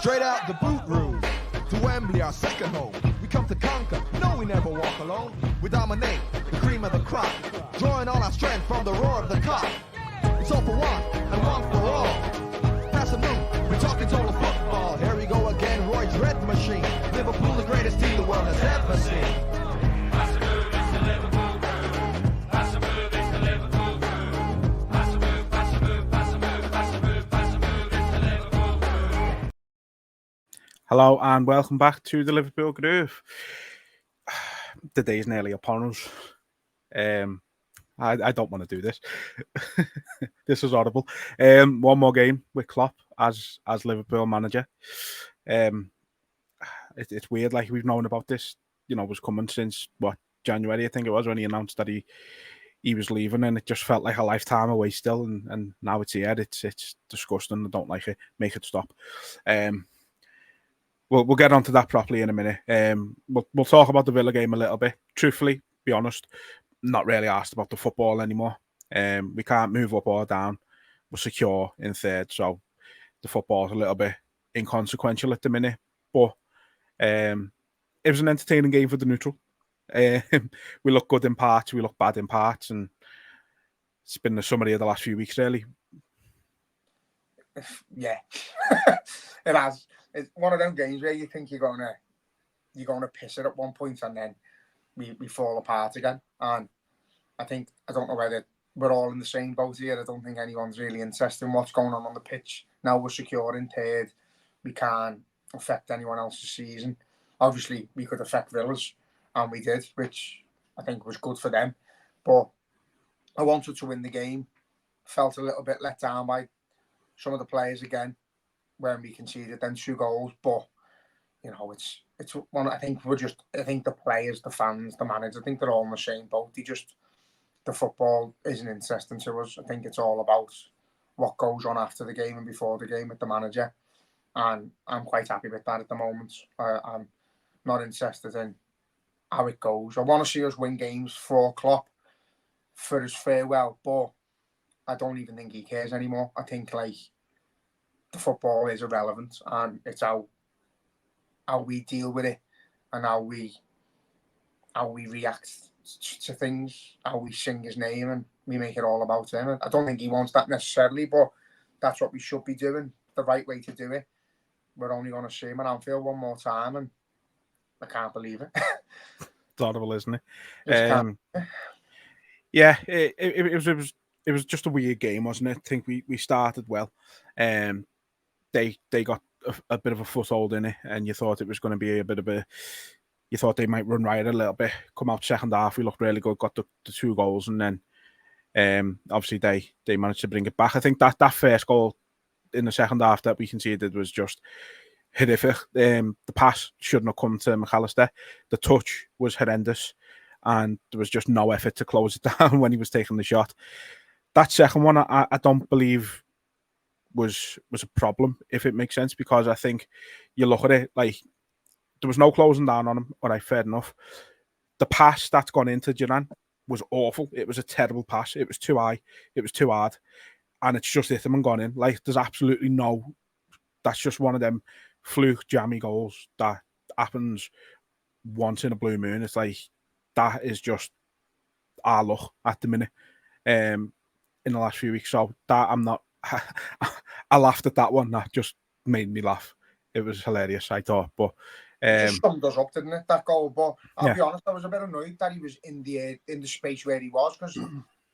Straight out the boot room, to Wembley, our second home. We come to conquer, no, we never walk alone. We dominate, the cream of the crop, drawing all our strength from the roar of the cock. It's all for one, and one for all. Pass the moon, we're talking total football. Here we go again, Roy's red machine. Liverpool, the greatest team the world has ever seen. Hello and welcome back to the Liverpool Groove. The day is nearly upon us. I don't want to do this. This is horrible. One more game with Klopp as Liverpool manager. It's weird. Like, we've known about this, was coming since January, I think it was, when he announced that he was leaving, and it just felt like a lifetime away still. And now it's here. It's disgusting. I don't like it. Make it stop. We'll get onto that properly in a minute. We'll talk about the Villa game a little bit. Truthfully, be honest, not really asked about the football anymore. We can't move up or down. We're secure in third, so the football's a little bit inconsequential at the minute. But it was an entertaining game for the neutral. We look good in parts, we look bad in parts, and it's been the summary of the last few weeks, really. Yeah, it has. It's one of them games where you think you're gonna piss it at one point, and then we fall apart again. And I don't know whether we're all in the same boat here. I don't think anyone's really interested in what's going on the pitch. Now we're secure in third. We can't affect anyone else's season. Obviously, we could affect Villa's, and we did, which I think was good for them. But I wanted to win the game. Felt a little bit let down by some of the players again when we conceded then 2 goals. But it's one. I think the players, the fans, the manager, I think they're all in the same boat. The football isn't interesting to us. I think it's all about what goes on after the game and before the game with the manager, and I'm quite happy with that at the moment. I'm not interested in how it goes. I want to see us win games for Klopp for his farewell, but I don't even think he cares anymore. I think the football is irrelevant, and it's how we deal with it and how we react to things, how we sing his name, and we make it all about him. I don't think he wants that necessarily, but that's what we should be doing. The right way to do it. We're only going to see him at Anfield one more time, and I can't believe it. It's horrible, isn't it? Yeah, it was just a weird game, wasn't it? I think we started well. They got a bit of a foothold in it, and you thought it was going to be you thought they might run riot a little bit. Come out second half, we looked really good, got the 2 goals, and then obviously they managed to bring it back. I think that first goal in the second half that we conceded was just horrific. The pass shouldn't have come to McAllister. The touch was horrendous, and there was just no effort to close it down when he was taking the shot. That second one, I don't believe was a problem, if it makes sense, because I think you look at it, like, there was no closing down on him. All right, fair enough. The pass that's gone into Jürgen was awful. It was a terrible pass. It was too high. It was too hard. And it's just hit him and gone in. Like, there's absolutely no... That's just one of them fluke, jammy goals that happens once in a blue moon. It's like, that is just our luck at the minute in the last few weeks. So that I'm not... I laughed at that one. That just made me laugh. It was hilarious, I thought. But it just summed us up, didn't it, that goal? But I'll be honest, I was a bit annoyed that he was in the space where he was, because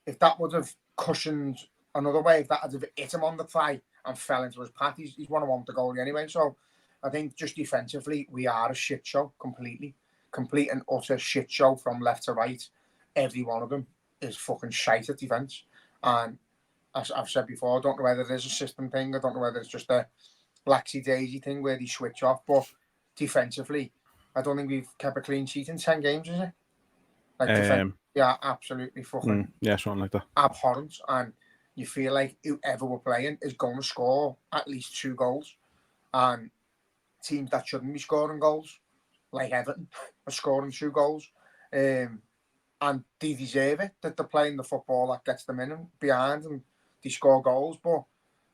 if that would have cushioned another way, if that had hit him on the thigh and fell into his path, he's one of one to goal anyway. So I think just defensively, we are a shit show completely. Complete and utter shit show from left to right. Every one of them is fucking shite at defence. And as I've said before, I don't know whether there's a system thing. I don't know whether it's just a laxy-daisy thing where they switch off. But defensively, I don't think we've kept a clean sheet in 10 games, is it? Yeah, absolutely fucking something like that. Abhorrent. And you feel like whoever we're playing is going to score at least 2 goals. And teams that shouldn't be scoring goals, like Everton, are scoring 2 goals. And they deserve it, that they're playing the football that gets them in and behind, and they score goals. But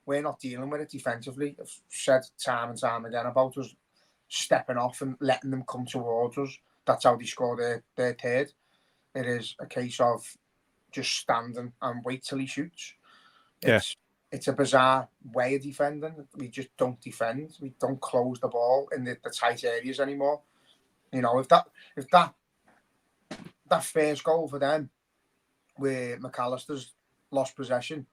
we're not dealing with it defensively. I've said time and time again about us stepping off and letting them come towards us. That's how they score their third. It is a case of just standing and wait till he shoots. It's a bizarre way of defending. We just don't defend. We don't close the ball in the tight areas anymore. You know, if that first goal for them, where McAllister's lost possession,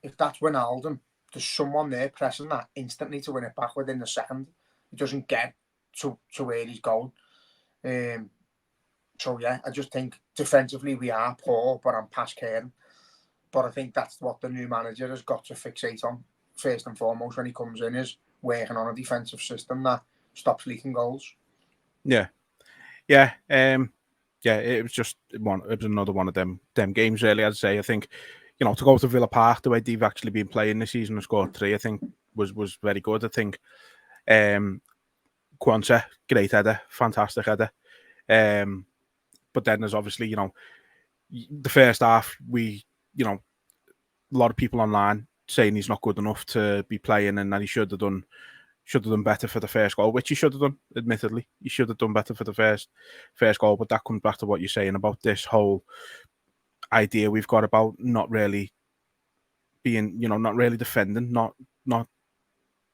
if that's Wijnaldum, there's someone there pressing that instantly to win it back within the second. He doesn't get to where he's going. So yeah, I just think defensively we are poor, but I'm past caring. But I think that's what the new manager has got to fixate on first and foremost when he comes in, is working on a defensive system that stops leaking goals. Yeah. It was just one. It was another one of them games. Really, I'd say. I think, you know, to go to Villa Park the way they've actually been playing this season and scored 3, I think was very good. I think, Quanta, great header, fantastic header. But then there's obviously, you know, the first half, a lot of people online saying he's not good enough to be playing and that he should have done better for the first goal, which he should have done, admittedly. He should have done better for the first goal, but that comes back to what you're saying about this whole idea we've got about not really being, you know, not really defending, not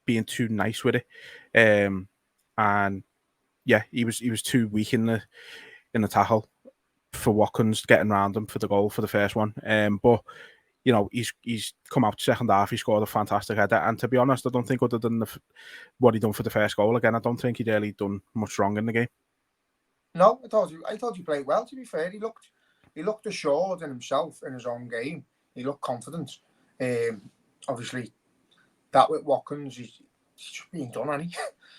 being too nice with it. And yeah, he was too weak in the tackle for Watkins getting around him for the goal for the first one. But you know, he's come out second half. He scored a fantastic header, and to be honest, I don't think other than what he done for the first goal again, I don't think he'd really done much wrong in the game. No, I thought he played well. To be fair, he looked assured in himself in his own game. He looked confident. Obviously, that with Watkins, he's just being done, hasn't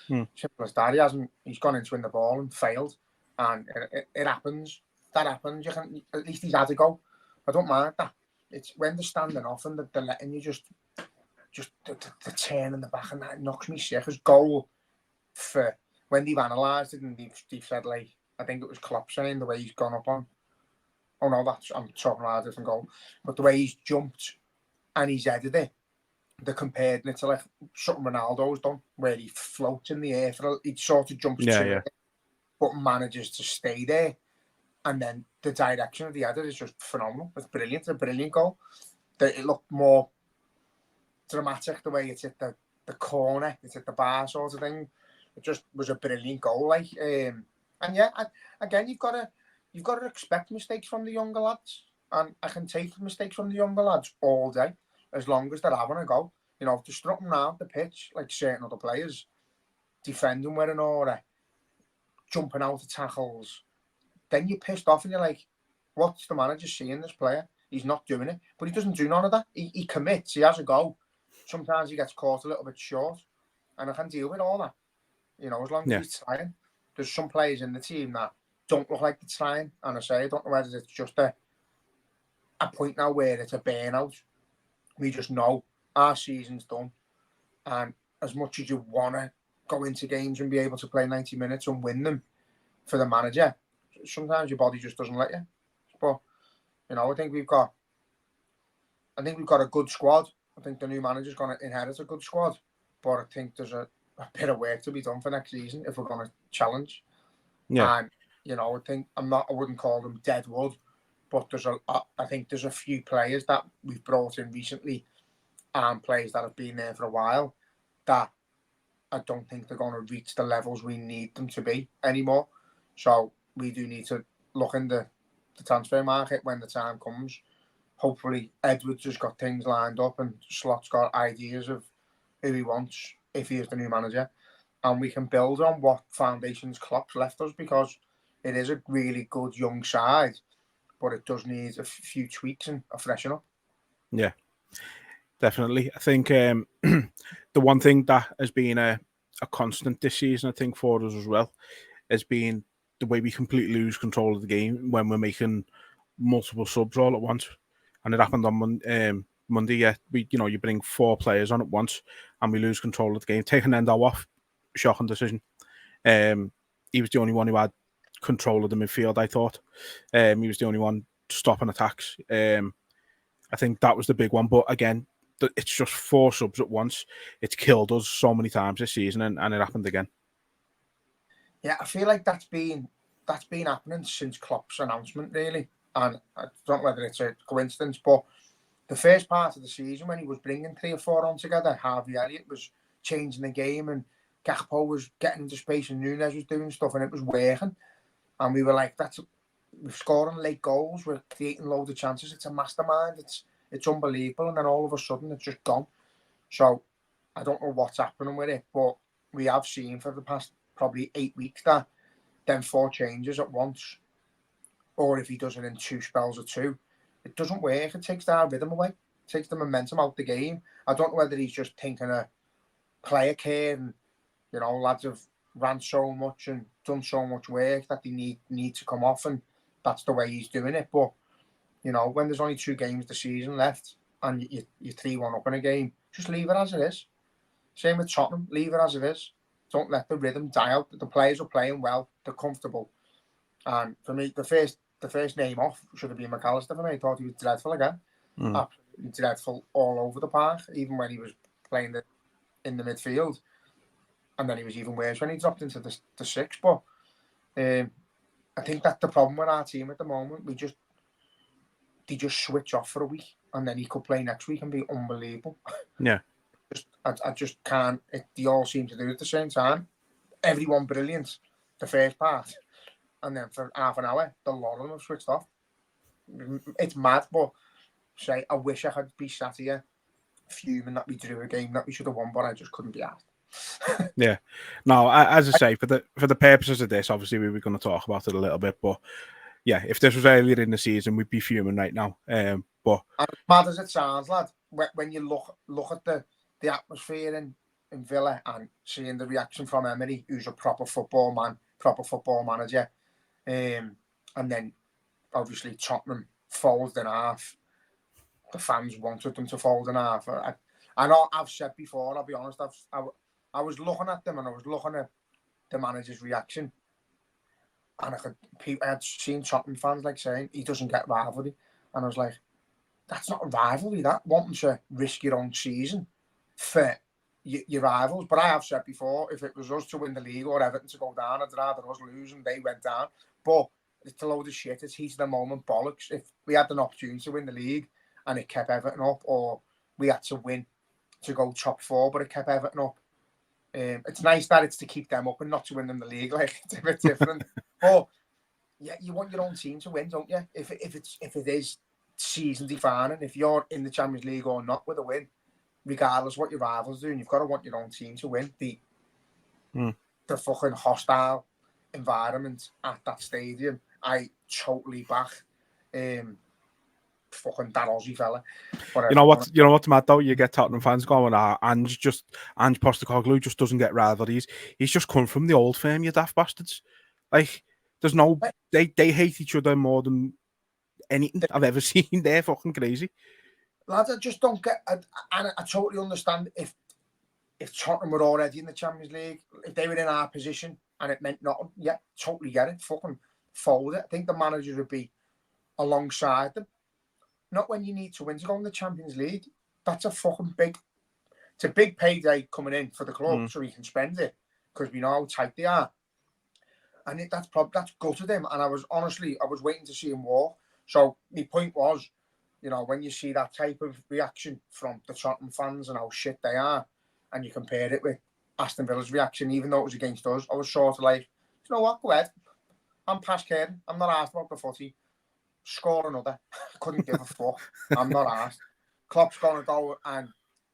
he? Simple as that. He's gone in to win the ball and failed, and it happens. That happens. At least he's had a go. I don't mind that. It's when they're standing off and they're letting you just the turn in the back, and that knocks me sick. His goal, for when they've analysed it and they've said, like, I think it was Klopp saying the way he's gone up on. Oh no, I'm talking about a different goal. But the way he's jumped and he's headed it, they compared it to like something Ronaldo's done, where he floats in the air he sort of jumps to it, but manages to stay there. And then the direction of the header is just phenomenal. It's brilliant. It's a brilliant goal. It looked more dramatic the way it's at the corner, it's at the bar sort of thing. It just was a brilliant goal. Like, and yeah, again, you've got to expect mistakes from the younger lads, and I can take mistakes from the younger lads all day as long as they're having a go. You know, if they're strutting around the pitch like certain other players, defending with an aura, jumping out of tackles, then you're pissed off and you're like, what's the manager seeing this player? He's not doing it. But he doesn't do none of that. He commits. He has a go. Sometimes he gets caught a little bit short. And I can deal with all that. You know, as long as he's trying. There's some players in the team that don't look like they're trying. And I don't know whether it's just a point now where it's a burnout. We just know our season's done. And as much as you want to go into games and be able to play 90 minutes and win them for the manager, sometimes your body just doesn't let you. But, you know, I think we've got a good squad. I think the new manager's going to inherit a good squad. But I think there's a bit of work to be done for next season if we're going to challenge. Yeah. And, you know, I wouldn't call them dead wood, but I think there's a few players that we've brought in recently and players that have been there for a while that I don't think they're going to reach the levels we need them to be anymore. So we do need to look in the transfer market when the time comes. Hopefully Edwards has got things lined up and Slot's got ideas of who he wants if he is the new manager. And we can build on what foundations Klopp's left us, because it is a really good young side, but it does need a few tweaks and a freshen up. Yeah, definitely. I think the one thing that has been a constant this season, I think, for us as well, has been the way we completely lose control of the game when we're making multiple subs all at once. And it happened on Monday. Yeah, you bring 4 players on at once and we lose control of the game. Taking Endo off, shocking decision. He was the only one who had control of the midfield, I thought. He was the only one stopping attacks. I think that was the big one. But again, it's just 4 subs at once. It's killed us so many times this season, and it happened again. Yeah, I feel like that's been happening since Klopp's announcement, really. And I don't know whether it's a coincidence, but the first part of the season when he was bringing 3 or 4 on together, Harvey Elliott was changing the game and Gakpo was getting into space and Núñez was doing stuff and it was working. And we were like, we're scoring late goals, we're creating loads of chances. It's a mastermind. It's unbelievable. And then all of a sudden it's just gone. So I don't know what's happening with it, but we have seen for the past probably 8 weeks that then 4 changes at once, or if he does it in 2 spells or 2, it doesn't work. It takes the rhythm away. It takes the momentum out the game. I don't know whether he's just thinking of player care and, lads have ran so much and done so much work that they need to come off, and that's the way he's doing it. But, when there's only 2 games the season left and you're 3-1 up in a game, just leave it as it is. Same with Tottenham, leave it as it is. Don't let the rhythm die out. The players are playing well, they're comfortable. And for me, the first name off should have been McAllister for me. I thought he was dreadful again. Absolutely dreadful all over the park, even when he was playing in the midfield. And then he was even worse when he dropped into the 6. But I think that's the problem with our team at the moment. They just switch off for a week and then he could play next week and be unbelievable. Yeah. I just can't. They all seem to do it at the same time. Everyone brilliant, the first part. And then for half an hour, the lot of them have switched off. It's mad, but I wish I could be sat here fuming that we drew a game that we should have won, but I just couldn't be asked. Yeah. No, as I say, for the purposes of this, obviously we were going to talk about it a little bit, but yeah, if this was earlier in the season, we'd be fuming right now. But as mad as it sounds, lad, when you look at the atmosphere in Villa and seeing the reaction from Emery, who's a proper football manager, and then obviously Tottenham folded in half. The fans wanted them to fold in half. I know I've said before, I'll be honest, I was looking at them and I was looking at the manager's reaction, and I had seen Tottenham fans like saying he doesn't get rivalry, and I was like, that's not a rivalry, that wanting to risk your own season for your rivals. But I have said before, if it was us to win the league or Everton to go down, I'd rather us lose and they went down. But it's a load of shit. It's heat of the moment bollocks. If we had an opportunity to win the league and it kept Everton up, or we had to win to go top 4, but it kept Everton up, it's nice that it's to keep them up and not to win them the league. Like, it's a bit different. But yeah, you want your own team to win, don't you? If it is season defining, if you're in the Champions League or not with a win, regardless what your rivals do, and you've got to want your own team to win. The fucking hostile environment at that stadium, I totally back. Fucking that Aussie fella. You know what's mad though? You get Tottenham fans going, Ange Postecoglou just doesn't get rivalries. He's just come from the old firm, you daft bastards. Like, there's no, they hate each other more than anything I've ever seen. They're fucking crazy. Lads, I just don't get, and I totally understand if Tottenham were already in the Champions League, if they were in our position and it meant nothing, yeah, totally get it. Fucking fold it. I think the managers would be alongside them. Not when you need to win to go in the Champions League. That's a fucking it's a big payday coming in for the club, so he can spend it because we know how tight they are. And that's gutted him. And I was waiting to see him walk. So my point was, when you see that type of reaction from the Tottenham fans and how shit they are, and you compare it with Aston Villa's reaction, even though it was against us, I was sort of like, you know what, go ahead. I'm past caring. I'm not asked about the footy. Score another. Couldn't give a fuck. I'm not asked. Klopp's going to go and,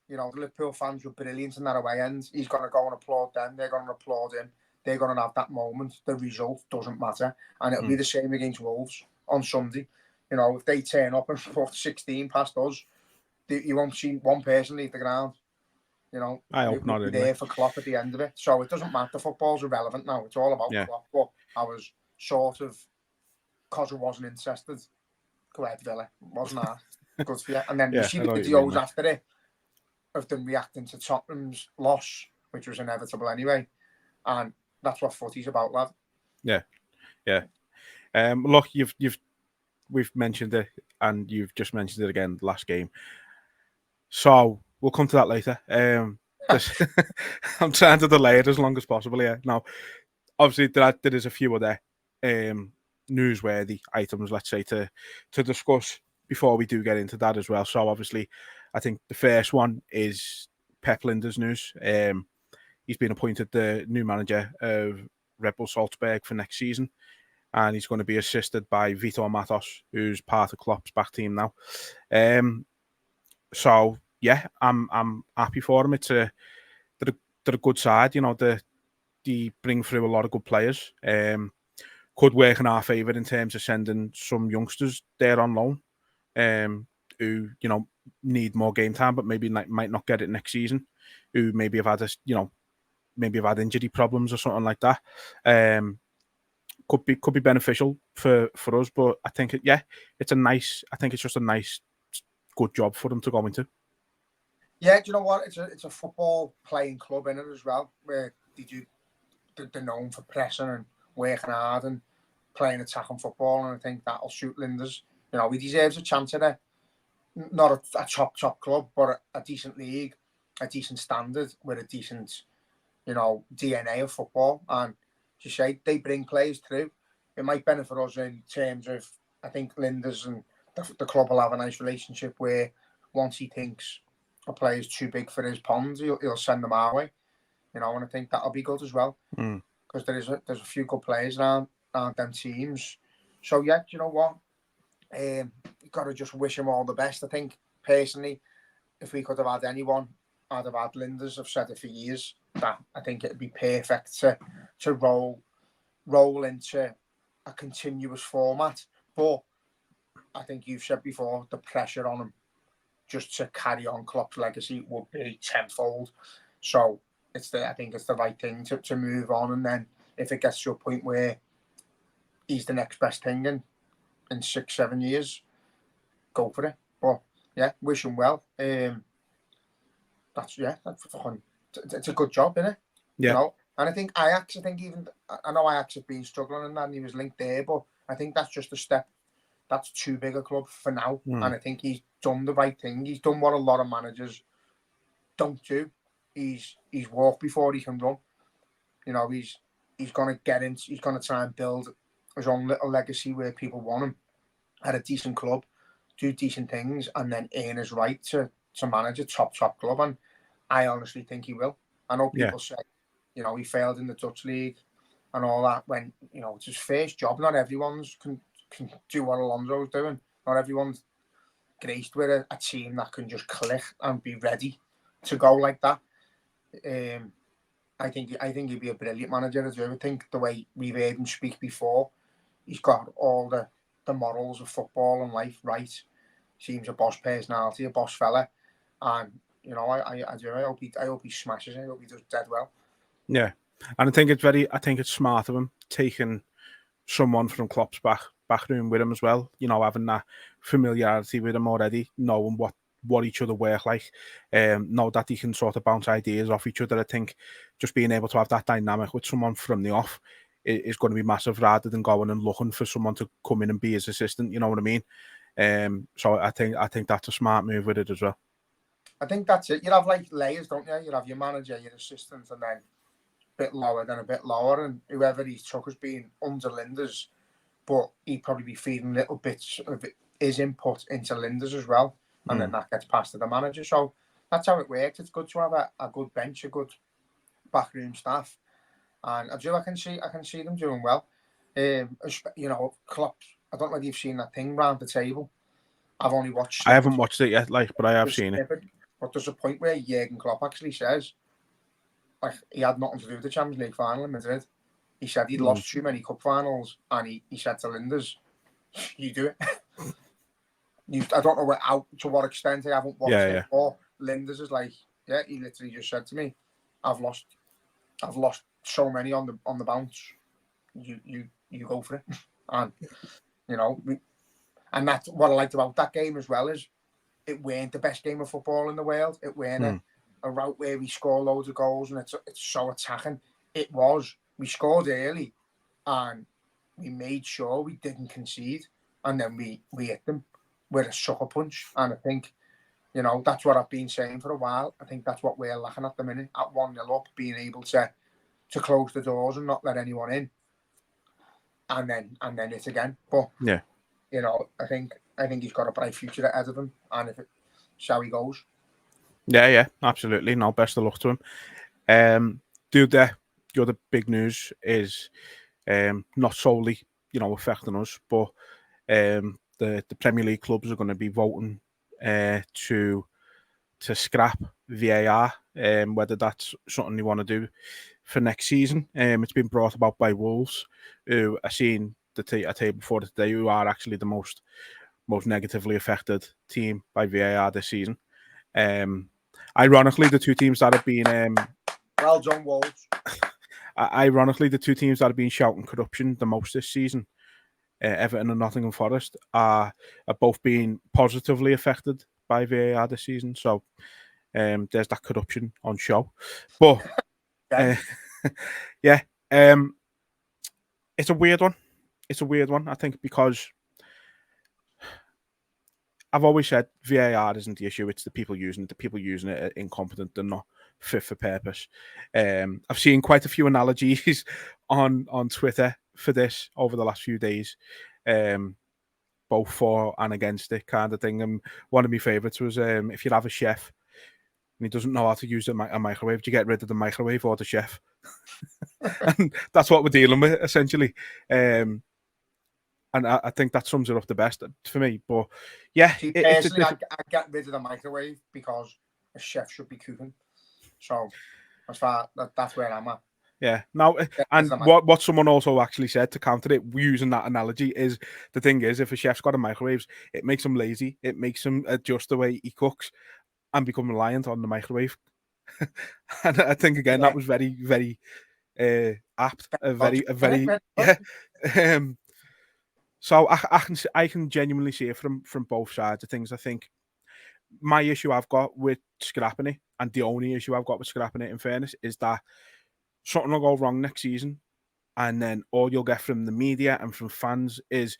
the Liverpool fans were brilliant in that away end. He's going to go and applaud them. They're going to applaud him. They're going to have that moment. The result doesn't matter. And it'll be the same against Wolves on Sunday. If they turn up and put 16 past us, you won't see one person leave the ground. I hope not. We'll be there for Klopp at the end of it. So it doesn't matter. Football's irrelevant now. It's all about Klopp. But I was sort of, because I wasn't interested, go ahead, Villa. Wasn't asked. Good for you. And then you see the videos after it of them reacting to Tottenham's loss, which was inevitable anyway. And that's what footy's about, lad. Yeah. Look, we've mentioned it, and you've just mentioned it again last game. So we'll come to that later. I'm trying to delay it as long as possible. Yeah. Now, obviously, there is a few other newsworthy items, let's say, to discuss before we do get into that as well. So obviously, I think the first one is Pep Lijnders news. He's been appointed the new manager of Red Bull Salzburg for next season, and he's going to be assisted by Vitor Matos, who's part of Klopp's back team now. So yeah, I'm happy for him. They're a good side, you know. They bring through a lot of good players. Could work in our favour in terms of sending some youngsters there on loan, who, you know, need more game time, but maybe might not get it next season. Who maybe have had maybe have had injury problems or something like that. Could be beneficial for us, but I think it's a nice. I think it's just a nice, good job for them to go into. Yeah, do you know what? It's a football playing club in it as well, where they're known for pressing and working hard and playing attacking football, and I think that'll suit Lijnders. You know, he deserves a chance at not a top club, but a decent league, a decent standard with a decent, you know, DNA of football. And as you say, they bring players through. It might benefit us in terms of, I think Lijnders and the club will have a nice relationship where once he thinks a player's too big for his pond, he'll send them our way. You know, and I think that'll be good as well. Because there's a few good players around them teams. So yeah, do you know what? You've got to just wish him all the best. I think personally, if we could have had anyone, I'd have had Lijnders. I've said it for years that I think it'd be perfect to roll into a continuous format. But I think you've said before, the pressure on him just to carry on Klopp's legacy would be tenfold. So I think it's the right thing to move on, and then if it gets to a point where he's the next best thing in 6-7 years, go for it. But yeah, wish him well. It's a good job, isn't it? Yeah. You know, and I think Ajax. I know Ajax have been struggling and that, and he was linked there, but I think that's just a step. That's too big a club for now, and I think he's done the right thing. He's done what a lot of managers don't do. He's walked before he can run. You know, he's gonna get in. He's gonna try and build his own little legacy where people want him at a decent club, do decent things, and then earn his right to manage a top club. And I honestly think he will. I know people say, you know, he failed in the Dutch league and all that. When, you know, it's his first job. Not everyone's can do what Alonso's doing. Not everyone's graced with a team that can just click and be ready to go like that. I think he'd be a brilliant manager. I think the way we've heard him speak before, he's got all the morals of football and life right. Seems a boss personality, a boss fella, and you know, I hope he smashes it. I hope he does dead well. Yeah, and I think it's smart of him taking someone from Klopp's back room with him as well. You know, having that familiarity with him already, knowing what each other work like, know that he can sort of bounce ideas off each other. I think just being able to have that dynamic with someone from the off is going to be massive, rather than going and looking for someone to come in and be his assistant. You know what I mean? So I think that's a smart move with it as well. I think that's it. You have like layers, don't you? You have your manager, your assistant, and then a bit lower, then a bit lower, and whoever he took has been under Lijnders, but he'd probably be feeding little bits of his input into Lijnders as well, and then that gets passed to the manager. So that's how it works. It's good to have a good bench, a good backroom staff, and I can see them doing well. You know, Klopp. I don't know if you've seen that thing round the table. I've only watched. I haven't watched it yet, but I have seen it. But there's a point where Jürgen Klopp actually says, like, he had nothing to do with the Champions League final in Madrid. He said he'd lost too many cup finals, and he said to Lijnders, "You do it." I don't know to what extent. I haven't watched it. Or Lijnders is like, yeah, he literally just said to me, "I've lost so many on the bounce. You go for it." And you know, and that's what I liked about that game as well, is it weren't the best game of football in the world. It weren't a route where we score loads of goals and it's so attacking. It was. We scored early and we made sure we didn't concede, and then we hit them with a sucker punch. And I think You know, that's what I've been saying for a while. I think that's what we're lacking at the minute. At 1-0 up, being able to close the doors and not let anyone in, and then it again. But yeah, you know, I think he's got a bright future ahead of him, and if it's how he goes. yeah, absolutely. No, best of luck to him. The other big news is not solely, affecting us, but the Premier League clubs are going to be voting to scrap VAR, whether that's something they want to do for next season. It's been brought about by Wolves, who are seeing a table for today, who are actually the most negatively affected team by VAR this season. Ironically, the two teams that have been well done, Wolves. Ironically, the two teams that have been shouting corruption the most this season, Everton and Nottingham Forest, are both being positively affected by VAR this season. So there's that corruption on show. But yeah, it's a weird one. It's a weird one, I think, because I've always said VAR isn't the issue. It's the people using it. The people using it are incompetent and not fit for purpose. I've seen quite a few analogies on Twitter for this over the last few days, both for and against it kind of thing. And one of my favourites was if you have a chef and he doesn't know how to use a microwave, do you get rid of the microwave or the chef? And that's what we're dealing with, essentially. And I think that sums it up the best for me. But yeah, personally, I get rid of the microwave because a chef should be cooking. So as far that's where I'm at. Yeah. Now, and what someone also actually said to counter it, using that analogy, is the thing is, if a chef's got a microwave, it makes him lazy. It makes him adjust the way he cooks and become reliant on the microwave. And I think again that was very, very apt. Yeah. So I can genuinely see it from both sides of things. I think my issue I've got with scrapping it, and the only issue I've got with scrapping it, in fairness, is that something will go wrong next season, and then all you'll get from the media and from fans is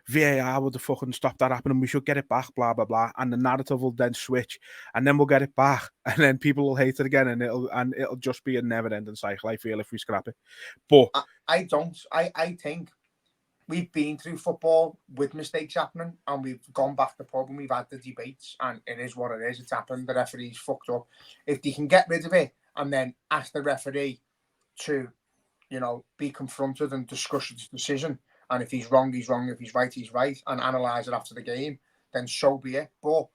VAR would have fucking stopped that happening. We should get it back, blah blah blah, and the narrative will then switch, and then we'll get it back, and then people will hate it again, and it'll just be a never-ending cycle. I feel if we scrap it, but I don't. I think we've been through football with mistakes happening, and we've gone back to the pub and we've had the debates, and it is what it is. It's happened. The referee's fucked up. If they can get rid of it and then ask the referee to, be confronted and discuss his decision, and if he's wrong, he's wrong. If he's right, and analyse it after the game, then so be it. But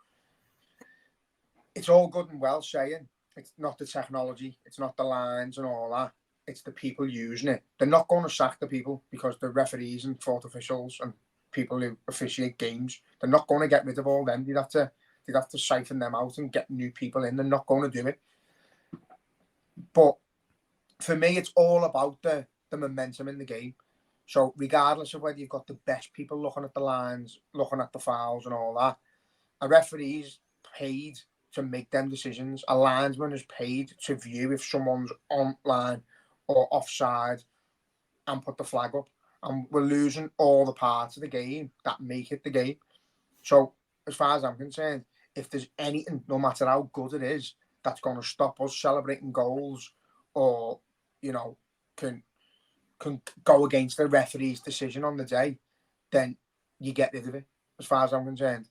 it's all good and well saying it's not the technology, it's not the lines and all that. It's the people using it. They're not going to sack the people because the referees and fourth officials and people who officiate games, they're not going to get rid of all them. They'd have to siphon them out and get new people in. They're not going to do it. But for me, it's all about the momentum in the game. So regardless of whether you've got the best people looking at the lines, looking at the fouls and all that, a referee's paid to make them decisions. A linesman is paid to view if someone's online or offside and put the flag up. And we're losing all the parts of the game that make it the game. So as far as I'm concerned, if there's anything, no matter how good it is, that's going to stop us celebrating goals or, can go against the referee's decision on the day, then you get rid of it. As far as I'm concerned,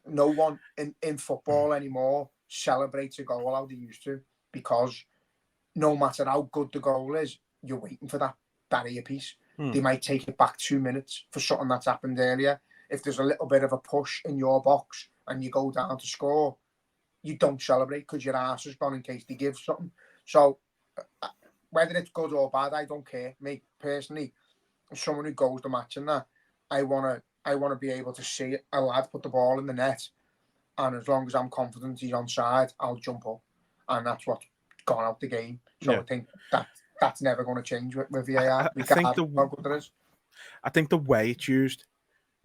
no one in football anymore celebrates a goal how they used to, because no matter how good the goal is, you're waiting for that earpiece. They might take it back 2 minutes for something that's happened earlier. If there's a little bit of a push in your box and you go down to score, you don't celebrate because your arse has gone in case they give something. So whether it's good or bad, I don't care. Me personally, as someone who goes to match and that, I wanna be able to see a lad put the ball in the net, and as long as I'm confident he's onside, I'll jump up, and that's what's gone out the game. So yeah. I think that's never going to change with VAR. I think the way it's used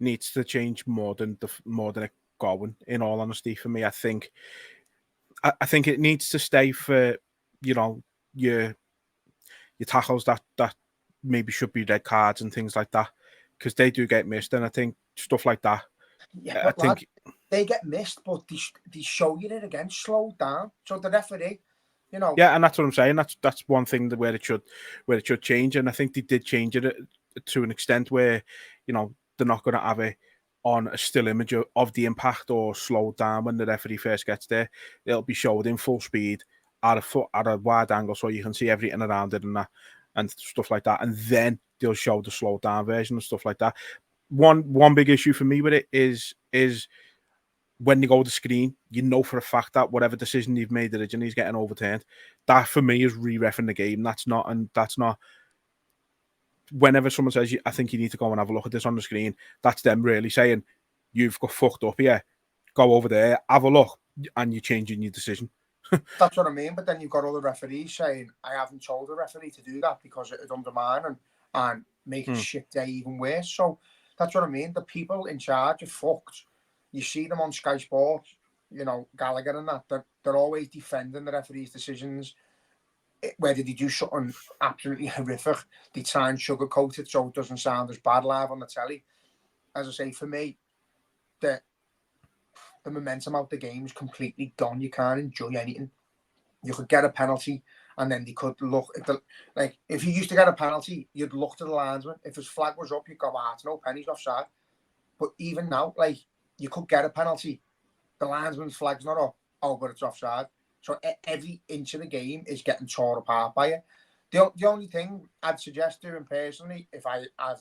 needs to change more than it going. In all honesty, for me, I think it needs to stay for your tackles that maybe should be red cards and things like that, because they do get missed, and I think stuff like that Yeah, I but lad, think they get missed, but they show you it again, slow down. So the referee, you know, yeah, and that's what I'm saying. That's one thing that where it should change, and I think they did change it to an extent where, you know, they're not going to have it on a still image of the impact or slowed down when the referee first gets there. It'll be showed in full speed at a wide angle so you can see everything around it and that and stuff like that, and then they'll show the slowed down version and stuff like that. One big issue for me with it is when you go to the screen, you know for a fact that whatever decision you've made originally is getting overturned. That for me is re-reffing the game. That's not. Whenever someone says, "I think you need to go and have a look at this on the screen," that's them really saying, "You've got fucked up here. Go over there, have a look, and you're changing your decision." that's what I mean. But then you've got other referees saying, "I haven't told the referee to do that because it would undermine and make a shit day even worse." So that's what I mean. The people in charge are fucked. You see them on Sky Sports, you know, Gallagher and that. They're always defending the referee's decisions. Whether they do something absolutely horrific, they try and sugarcoat it so it doesn't sound as bad live on the telly. As I say, for me, the momentum out the game is completely gone. You can't enjoy anything. You could get a penalty, and then they could look at like if you used to get a penalty, you'd look to the linesman. If his flag was up, you'd go, no pennies offside. But even now, like you could get a penalty, the linesman's flag's not up, but it's offside. So every inch of the game is getting torn apart by it. The only thing I'd suggest doing personally, if I had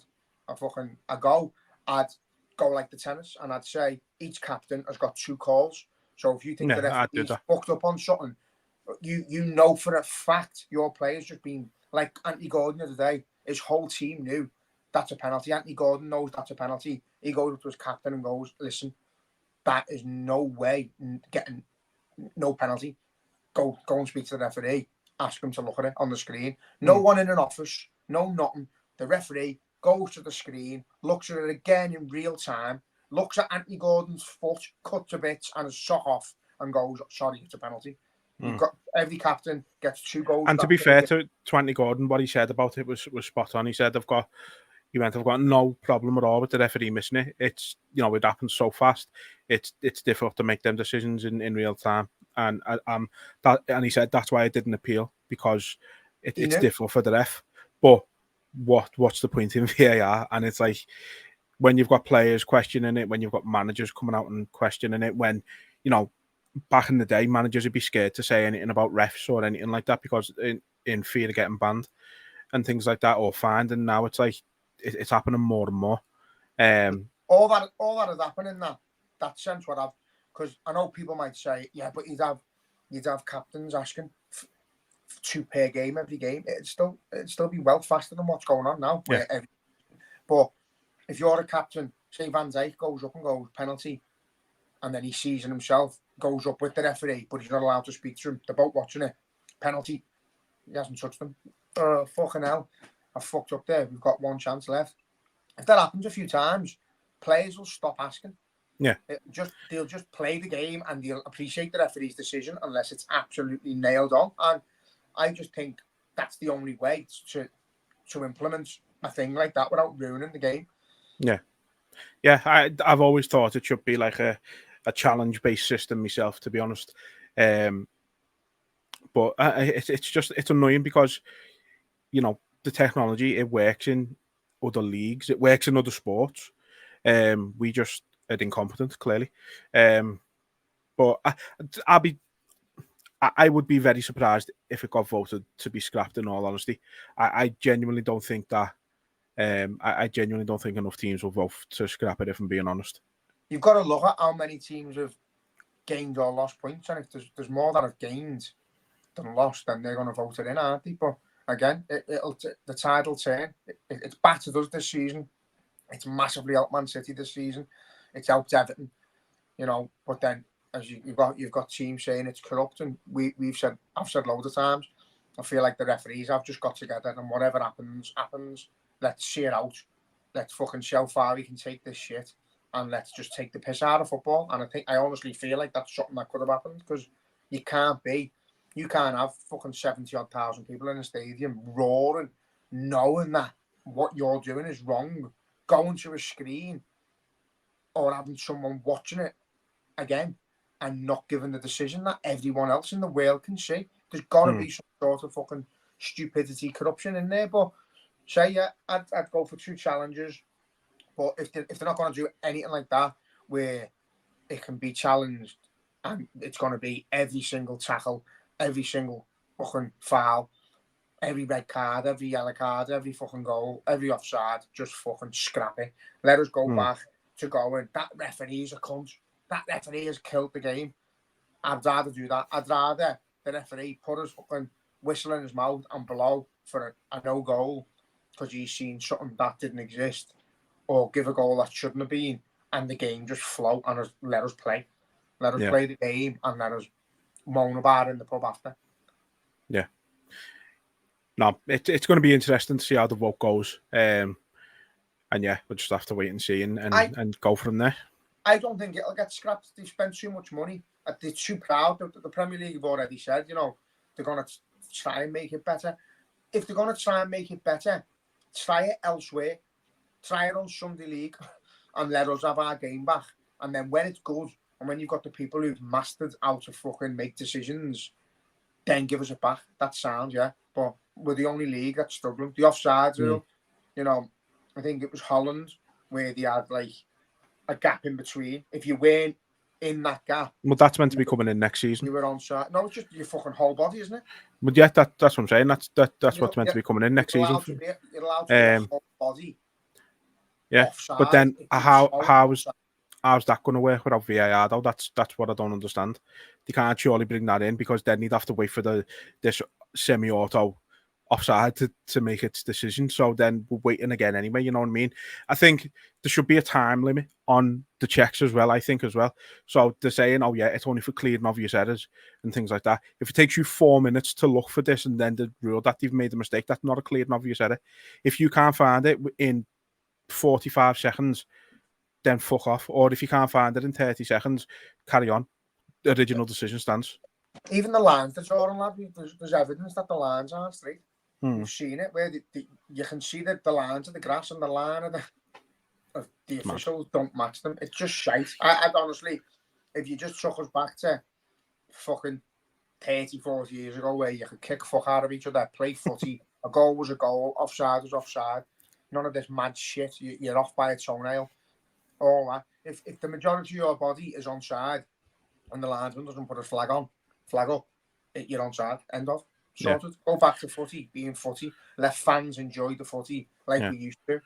a go, I'd go like the tennis and I'd say each captain has got 2 calls. So if you think the referee's fucked up on something, you know for a fact your player's just been like Anthony Gordon the other day. His whole team knew that's a penalty. Anthony Gordon knows that's a penalty. He goes up to his captain and goes, "Listen, that is no way getting no penalty. Go and speak to the referee. Ask him to look at it on the screen." No one in an office, no nothing. The referee goes to the screen, looks at it again in real time, looks at Anthony Gordon's foot cut to bits and his sock off, and goes, "Sorry, it's a penalty." You've got every captain gets 2 goals. And to be fair to Anthony Gordon, what he said about it was spot on. He said, I've got no problem at all with the referee missing it. It's, you know, it happens so fast. It's difficult to make them decisions in real time. And and he said that's why I didn't appeal, because it's difficult for the ref. But what's the point in VAR? And it's like when you've got players questioning it, when you've got managers coming out and questioning it, when, you know, back in the day, managers would be scared to say anything about refs or anything like that because in fear of getting banned and things like that or fined. And now it's like it's happening more and more. All that has happened in that sense. Because I know people might say, yeah, but you'd have captains asking 2 per game every game. It'd still be well faster than what's going on now. Yeah. But if you're a captain, say Van Dijk goes up and goes penalty, and then he sees it himself, goes up with the referee, but he's not allowed to speak to him. They're both watching it. Penalty. He hasn't touched them. Fucking hell. I fucked up there. We've got 1 chance left. If that happens a few times, players will stop asking. Yeah. They'll just play the game and they'll appreciate the referee's decision unless it's absolutely nailed on. And I just think that's the only way to implement a thing like that without ruining the game. Yeah. Yeah, I've always thought it should be like a challenge-based system myself, to be honest. But it's annoying because, you know, the technology, it works in other leagues, it works in other sports. We just are incompetent, clearly. But I would be very surprised if it got voted to be scrapped, in all honesty. I genuinely don't think that. I genuinely don't think enough teams will vote to scrap it, if I'm being honest. You've got to look at how many teams have gained or lost points, and if there's more that have gained than lost, then they're going to vote it in, aren't they? But again, the tide will turn. It's battered us this season. It's massively helped Man City this season. It's helped Everton, you know. But then, as you've got teams saying it's corrupt, and I've said loads of times, I feel like the referees have just got together and whatever happens. Let's see it out. Let's fucking see how far we can take this shit, and let's just take the piss out of football. And I honestly feel like that's something that could have happened, because you can't have fucking 70-odd thousand people in a stadium roaring, knowing that what you're doing is wrong, going to a screen, or having someone watching it again and not giving the decision that everyone else in the world can see. There's got to be some sort of fucking stupidity, corruption in there. But say, yeah, I'd go for 2 challenges. But if they're not going to do anything like that, where it can be challenged and it's going to be every single tackle, every single fucking foul, every red card, every yellow card, every fucking goal, every offside, just fucking scrap it. Let us go back to going, that referee's a cunt. That referee has killed the game. I'd rather do that. I'd rather the referee put his fucking whistle in his mouth and blow for a no goal because he's seen something that didn't exist, or give a goal that shouldn't have been, and the game just flow and let us play. Let us play the game and let us moan about it in the pub after. Yeah. No, it's going to be interesting to see how the vote goes. And yeah, we'll just have to wait and see and go from there. I don't think it'll get scrapped. They spent too much money. They're too proud. The Premier League have already said, you know, they're going to try and make it better. If they're going to try and make it better, try it elsewhere. Try it on Sunday League and let us have our game back. And then when it's good, and when you've got the people who've mastered how to fucking make decisions, then give us it back. That sounds, yeah. But we're the only league that's struggling. The offside rule, you know, I think it was Holland where they had like a gap in between. If you weren't in that gap, well, that's meant to be coming in next season. You were onside. No, it's just your fucking whole body, isn't it? But yeah, that's what I'm saying. That's what's meant to be coming in next season. You're allowed to be your whole body. Yeah, offside. But then how's that going to work without VAR though? That's what I don't understand. They can't surely bring that in because then you'd have to wait for this semi-auto offside to make its decision. So then we're waiting again anyway, you know what I mean? I think there should be a time limit on the checks as well, I think as well. So they're saying, oh yeah, it's only for clear and obvious errors and things like that. If it takes you 4 minutes to look for this and then the rule that they've made a mistake, that's not a clear and obvious error. If you can't find it in 45 seconds, then fuck off. Or if you can't find it in 30 seconds, carry on. The original decision stands. Even the lines they're drawing, lad, there's evidence that the lines aren't straight. You've seen it where you can see that the lines of the grass and the line of the officials don't match them. It's just shite. I'd honestly, if you just took us back to fucking 30, 40 years ago where you could kick fuck out of each other, play footy, a goal was a goal, offside was offside, none of this mad shit, you're off by a toenail, all that. If the majority of your body is onside and the linesman doesn't put a flag up, you're onside, end of. Sorted. Go back to footy, being footy. Let fans enjoy the footy like we used to.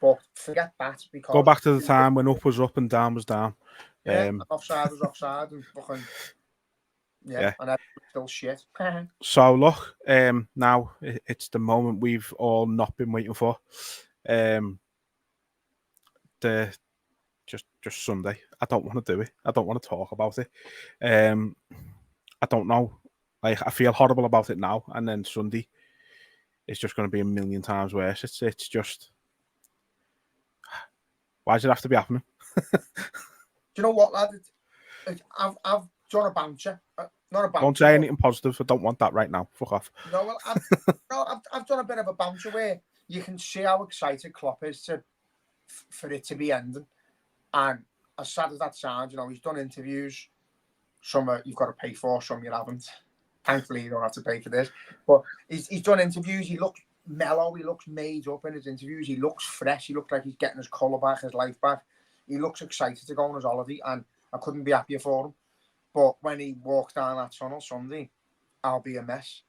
But forget that because... Go back to the time when up was up and down was down. Offside was offside and fucking... Yeah. And that's still shit. So look, now it's the moment we've all not been waiting for. Just Sunday. I don't want to do it. I don't want to talk about it. I don't know. Like, I feel horrible about it now, and then Sunday, it's just going to be a million times worse. It's just, why does it have to be happening? Do you know what, lad? I've done a bouncer. Not a bouncer. Don't say anything positive. I don't want that right now. Fuck off. No, well, I've done a bit of a bouncer where you can see how excited Klopp is for it to be ending. And as sad as that sounds, you know, he's done interviews. Some you've got to pay for, some you haven't. Thankfully, you don't have to pay for this. But he's done interviews. He looks mellow. He looks made up in his interviews. He looks fresh. He looks like he's getting his colour back, his life back. He looks excited to go on his holiday, and I couldn't be happier for him. But when he walks down that tunnel Sunday, I'll be a mess.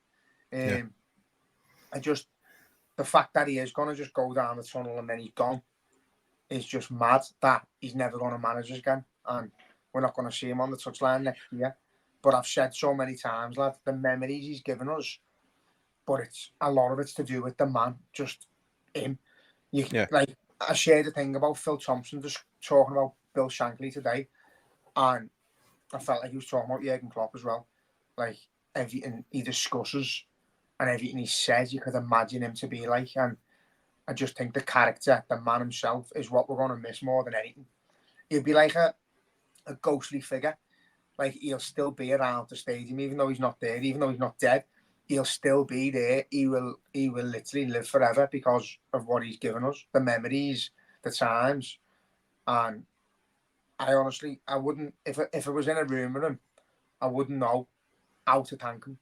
The fact that he is going to just go down the tunnel and then he's gone is just mad that he's never going to manage us again. And we're not going to see him on the touchline next year. But I've said so many times, lad, the memories he's given us, but it's a lot of it's to do with the man, just him. Like, I shared a thing about Phil Thompson just talking about Bill Shankly today, and I felt like he was talking about Jürgen Klopp as well. Like, everything he discusses and everything he says, you could imagine him to be like. And I just think the character, the man himself, is what we're going to miss more than anything. He'll be like a ghostly figure. Like, he'll still be around the stadium, even though he's not there, even though he's not dead. He'll still be there. He will literally live forever because of what he's given us, the memories, the times, and I honestly, I wouldn't, if I was in a room with him, I wouldn't know how to thank him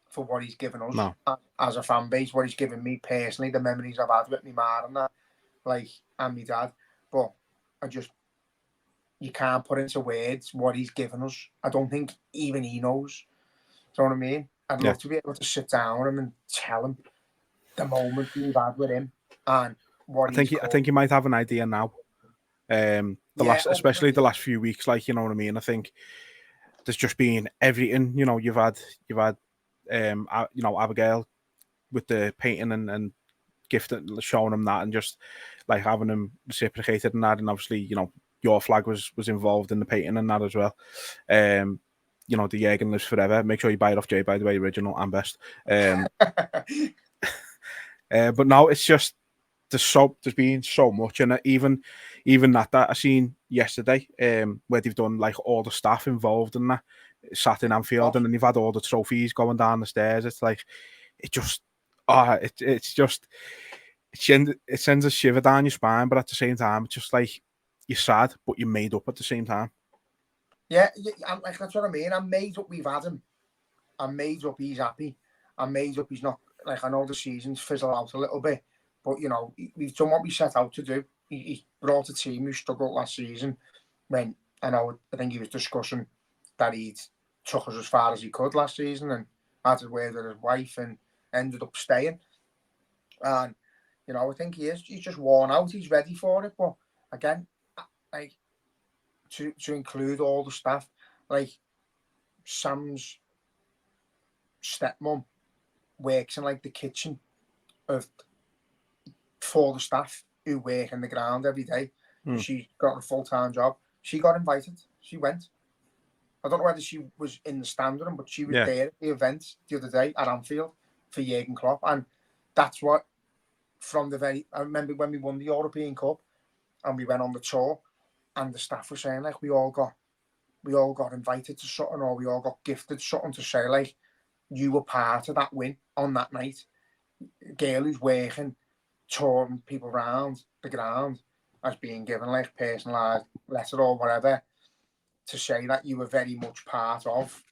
for what he's given us as a fan base, what he's given me personally, the memories I've had with my ma and that, like, and my dad. But you can't put into words what he's given us. I don't think even he knows. Do you know what I mean? I'd love to be able to sit down with him and tell him the moment we've had with him and what I think you might have an idea now. Especially the last few weeks, like, you know what I mean. I think there's just been everything. You know, you've had Abigail with the painting and gifting, showing him that, and just like having him reciprocated and that, and obviously, you know, your flag was involved in the painting and that as well. You know, the Jürgen lives forever. Make sure you buy it off Jay, by the way, original and best. But no, it's just there's been so much, and even that I seen yesterday, where they've done like all the staff involved in that sat in Anfield, and then you've had all the trophies going down the stairs. It's like it sends a shiver down your spine, but at the same time, it's just like you're sad, but you're made up at the same time. Yeah, like that's what I mean. I'm made up we've had him. I'm made up he's happy. I'm made up he's not, like, I know the season's fizzled out a little bit, but, you know, we've done what we set out to do. He brought a team who struggled last season when, I think he was discussing that he'd took us as far as he could last season and had a word with his wife and ended up staying. And, you know, I think he's just worn out. He's ready for it. But again, like, to include all the staff, like Sam's stepmom works in like the kitchen for the staff who work in the ground every day. She's got a full-time job. She got invited. She went. I don't know whether she was in the stand with him, but she was there at the event the other day at Anfield for Jürgen Klopp. And that's what, I remember when we won the European Cup and we went on the tour, and the staff were saying, like, we all got invited to something, or we all got gifted something to say, like, you were part of that win on that night. Girl who's working, touring people around the ground, as being given like personalised letter or whatever to say that you were very much part of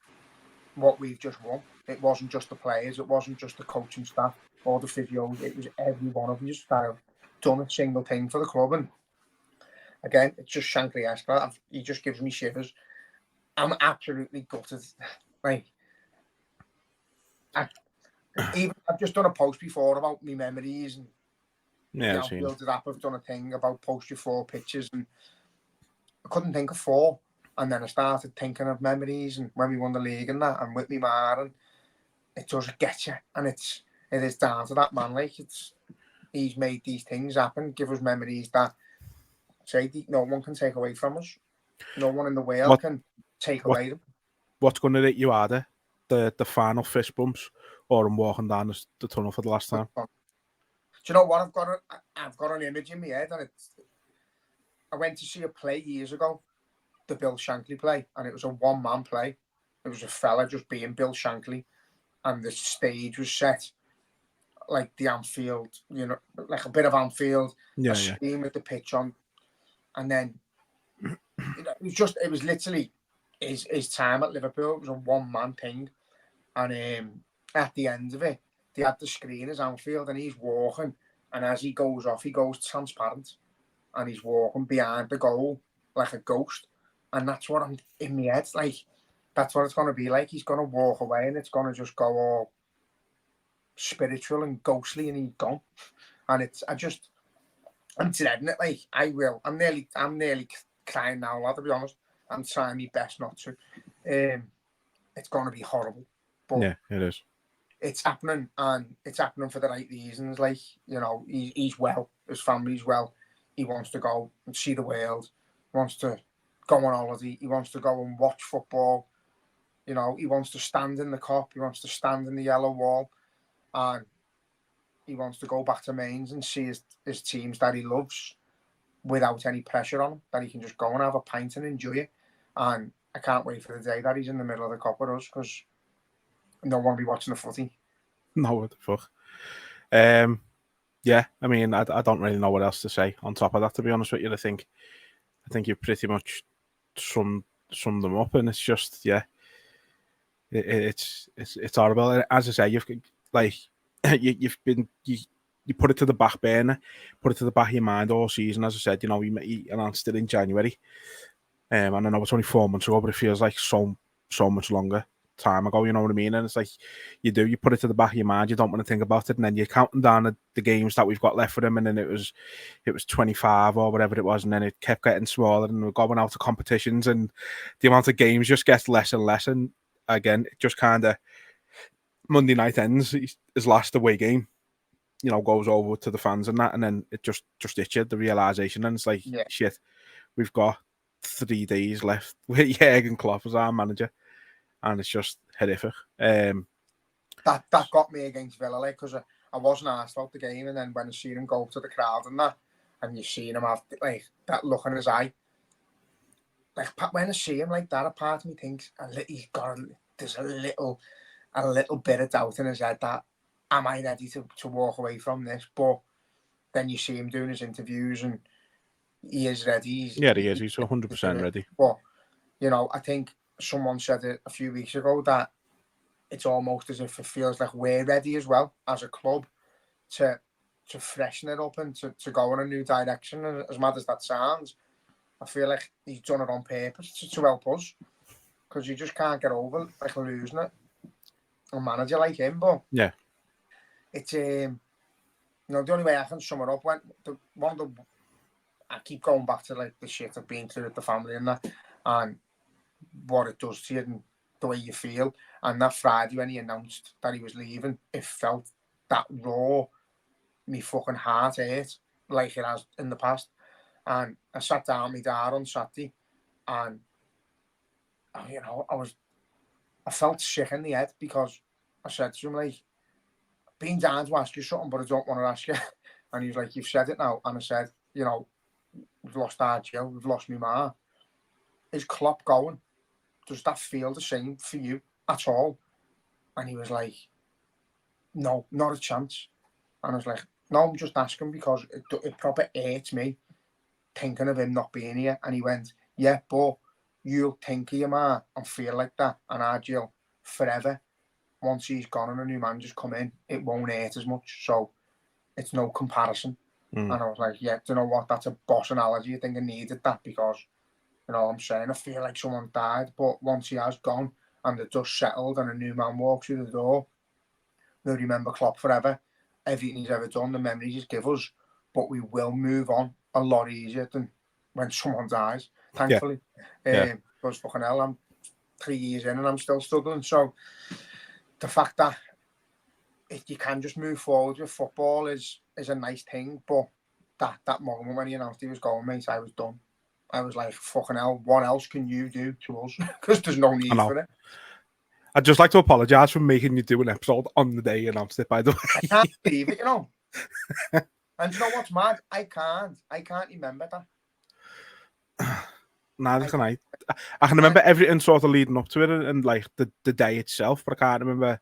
what we've just won. It wasn't just the players, it wasn't just the coaching staff or the physios, it was every one of you that have done a single thing for the club. And again, it's just Shankly-esque. He just gives me shivers. I'm absolutely gutted. Like, I've just done a post before about my memories, and Anfield app have done a thing about post your 4 pictures, and I couldn't think of 4. And then I started thinking of memories and when we won the league and that, and with me ma, and it does get you. And it is down to that man. Like, he's made these things happen, give us memories that no one can take away from us. No one in the world can take away them. What's going to hit you harder, the final fist bumps, or I'm walking down the tunnel for the last time? Do you know what? I've got an image in my head, and I went to see a play years ago, the Bill Shankly play, and it was a one-man play. It was a fella just being Bill Shankly, and the stage was set like the Anfield, you know, like a bit of Anfield, a screen with the pitch on, and then it was literally his time at Liverpool. It was a one-man thing, and at the end of it, they had the screen as Anfield, and he's walking, and as he goes off, he goes transparent, and he's walking behind the goal like a ghost. And that's what I'm in my head. Like, that's what it's going to be like. He's going to walk away, and it's going to just go all spiritual and ghostly, and he's gone. And I'm dreading it. Like, I'm nearly crying now, lad, to be honest. I'm trying my best not to. It's going to be horrible. But yeah, it is. It's happening, and it's happening for the right reasons. Like, you know, he's well. His family's well. He wants to go and see the world. He wants to go on holiday. He wants to go and watch football. You know, he wants to stand in the Kop. He wants to stand in the yellow wall. And he wants to go back to Mainz and see his teams that he loves without any pressure on him, that he can just go and have a pint and enjoy it. And I can't wait for the day that he's in the middle of the Kop with us, because I don't want to be watching the footy. No, what the fuck. Yeah, I mean, I don't really know what else to say on top of that, to be honest with you. I think you've pretty much summed them up, and it's just it's horrible. And as I say, you've like you put it to the back burner, put it to the back of your mind all season. As I said, he announced it in January, and I know it's only 4 months ago, but it feels like so much longer time ago. You know what I mean? And it's like you put it to the back of your mind. You don't want to think about it, and then you're counting down the games that we've got left for him, and then it was 25 or whatever it was, and then it kept getting smaller, and we're going out to competitions, and the amount of games just gets less and less. And again, it just kind of Monday night ends, his last away game, goes over to the fans and that, and then it just hits you, the realisation, and it's like, shit, we've got 3 days left with Jürgen Klopp as our manager, and it's just horrific. That got me against Villa, because I wasn't asked about the game, and then when I seen him go to the crowd and that, and you seen him have like that look in his eye, like when I see him like that, a part of me thinks there's a little bit of doubt in his head that, am I ready to walk away from this? But then you see him doing his interviews, and he is ready. He is. He's 100% ready. But I think someone said it a few weeks ago that it's almost as if it feels like we're ready as well as a club to freshen it up and to go in a new direction. And as mad as that sounds, I feel like he's done it on purpose to help us, because you just can't get over like losing it. A manager like him, but it's the only way I can sum it up I keep going back to like the shit I've been through with the family and that, and what it does to you and the way you feel. And that Friday when he announced that he was leaving, it felt that raw. Me fucking heart hurt like it has in the past. And I sat down with my dad on Saturday, and I felt sick in the head, because I said to him, like, been down to ask you something, but I don't want to ask you. And he was like, you've said it now. And I said, we've lost our Jill, we've lost my ma. Is Klopp going? Does that feel the same for you at all? And he was like, no, not a chance. And I was like, no, I'm just asking because it proper hurts me thinking of him not being here. And he went, yeah, but you'll think of your ma and feel like that, and our Jill forever. Once he's gone and a new man just come in, it won't hurt as much. So it's no comparison. And I was like, yeah, do you know what? That's a boss analogy. I think I needed that, because, I'm saying I feel like someone died, but once he has gone and the dust settled and a new man walks through the door, they'll remember Klopp forever. Everything he's ever done, the memories he's given us, but we will move on a lot easier than when someone dies, thankfully. Because fucking hell, I'm 3 years in and I'm still struggling. So the fact that you can just move forward with football is a nice thing, but that moment when he announced he was going, mate, I was done. I was like, fucking hell, what else can you do to us? Because there's no need for it. I'd just like to apologise for making you do an episode on the day you announced it, by the way. I can't believe it, And you know what's mad? I can't remember that. Neither can I. I can remember everything sort of leading up to it, and like the day itself, but I can't remember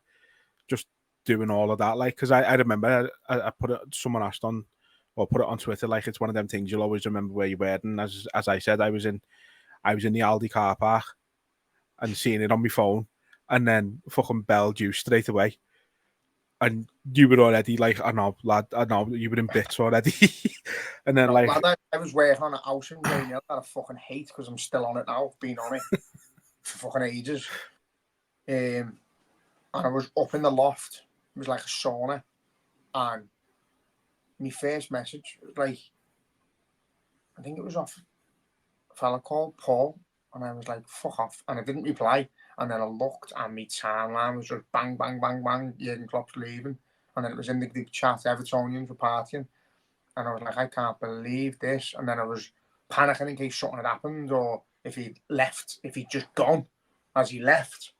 just doing all of that. Like, because I remember I put it, someone asked on, or put it on Twitter, like, it's one of them things you'll always remember where you were. And as I said, I was in the Aldi car park and seeing it on my phone, and then fucking belled you straight away. And you were already like, I know, lad, you were in bits already. And then, like, lad, I was working on a house in Rainier that I fucking hate, because I'm still on it now. I've been on it for fucking ages. And I was up in the loft. It was like a sauna. And my first message, like, I think it was off a fella called Paul. And I was like, fuck off. And I didn't reply. And then I looked, and my timeline was just bang, bang, bang, bang. Jürgen Klopp's leaving. And then it was in the group chat, Evertonians were partying. And I was like, I can't believe this. And then I was panicking in case something had happened, or if he'd left, if he'd just gone as he left.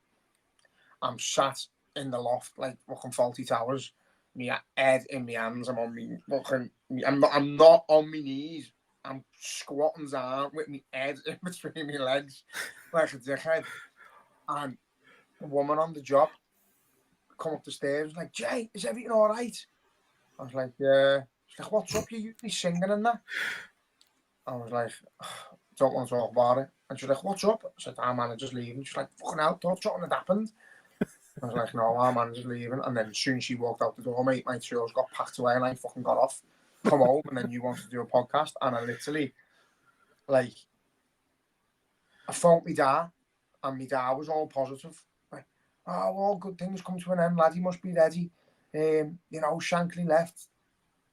I'm sat in the loft like fucking Faulty Towers. My head in my hands. I'm on me fucking. I'm not on my knees. I'm squatting down with my head in between my legs like a dickhead. And the woman on the job come up the stairs like, Jay, is everything all right? I was like, yeah. She's like, what's up? You usually singing and that? I was like, don't want to talk about it. And she's like, what's up? I said, our manager's leaving. She's like, fucking hell, thought something had happened. I was like, no, our manager's leaving. And then as soon as she walked out the door, mate, my tools got packed away and I fucking got off. Come home, and then you wanted to do a podcast. And I literally, like, I phoned my dad, and my dad was all positive. Like, oh, all good things come to an end, lad. He must be ready. You know, Shankly left,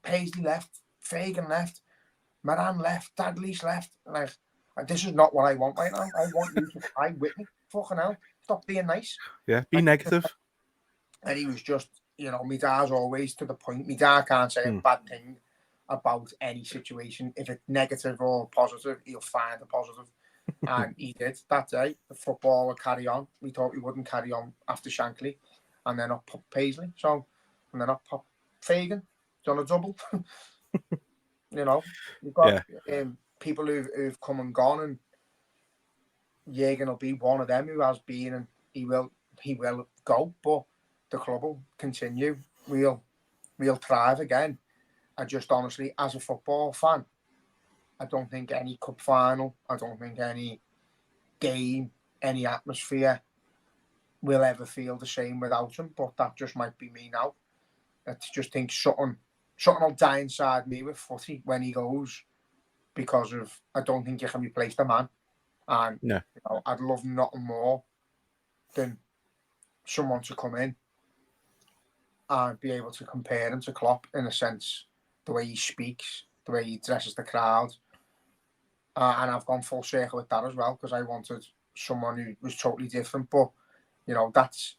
Paisley left, Fagan left, Moran left, Dalglish left. Like, this is not what I want right now. I want you to cry with me. Fucking hell. Stop being nice. Yeah, be negative. And he was just, you know, my dad's always to the point. My dad can't say a bad thing about any situation. If it's negative or positive, he'll find a positive. And he did that day. The football would carry on. We thought we wouldn't carry on after Shankly. And then up popped Paisley. So, and then up popped Fagan. Done a double. You know, you've got people who've come and gone, and Jürgen will be one of them who has been, and he will go, but the club will continue. We'll thrive again. I just honestly, as a football fan, I don't think any cup final, I don't think any game, any atmosphere will ever feel the same without him. But that just might be me now. I just think something will die inside me with footy when he goes, because of, I don't think you can replace the man. And you know, I'd love nothing more than someone to come in and be able to compare him to Klopp in a sense, the way he speaks, the way he addresses the crowd. And I've gone full circle with that as well, because I wanted someone who was totally different. But, you know, that's,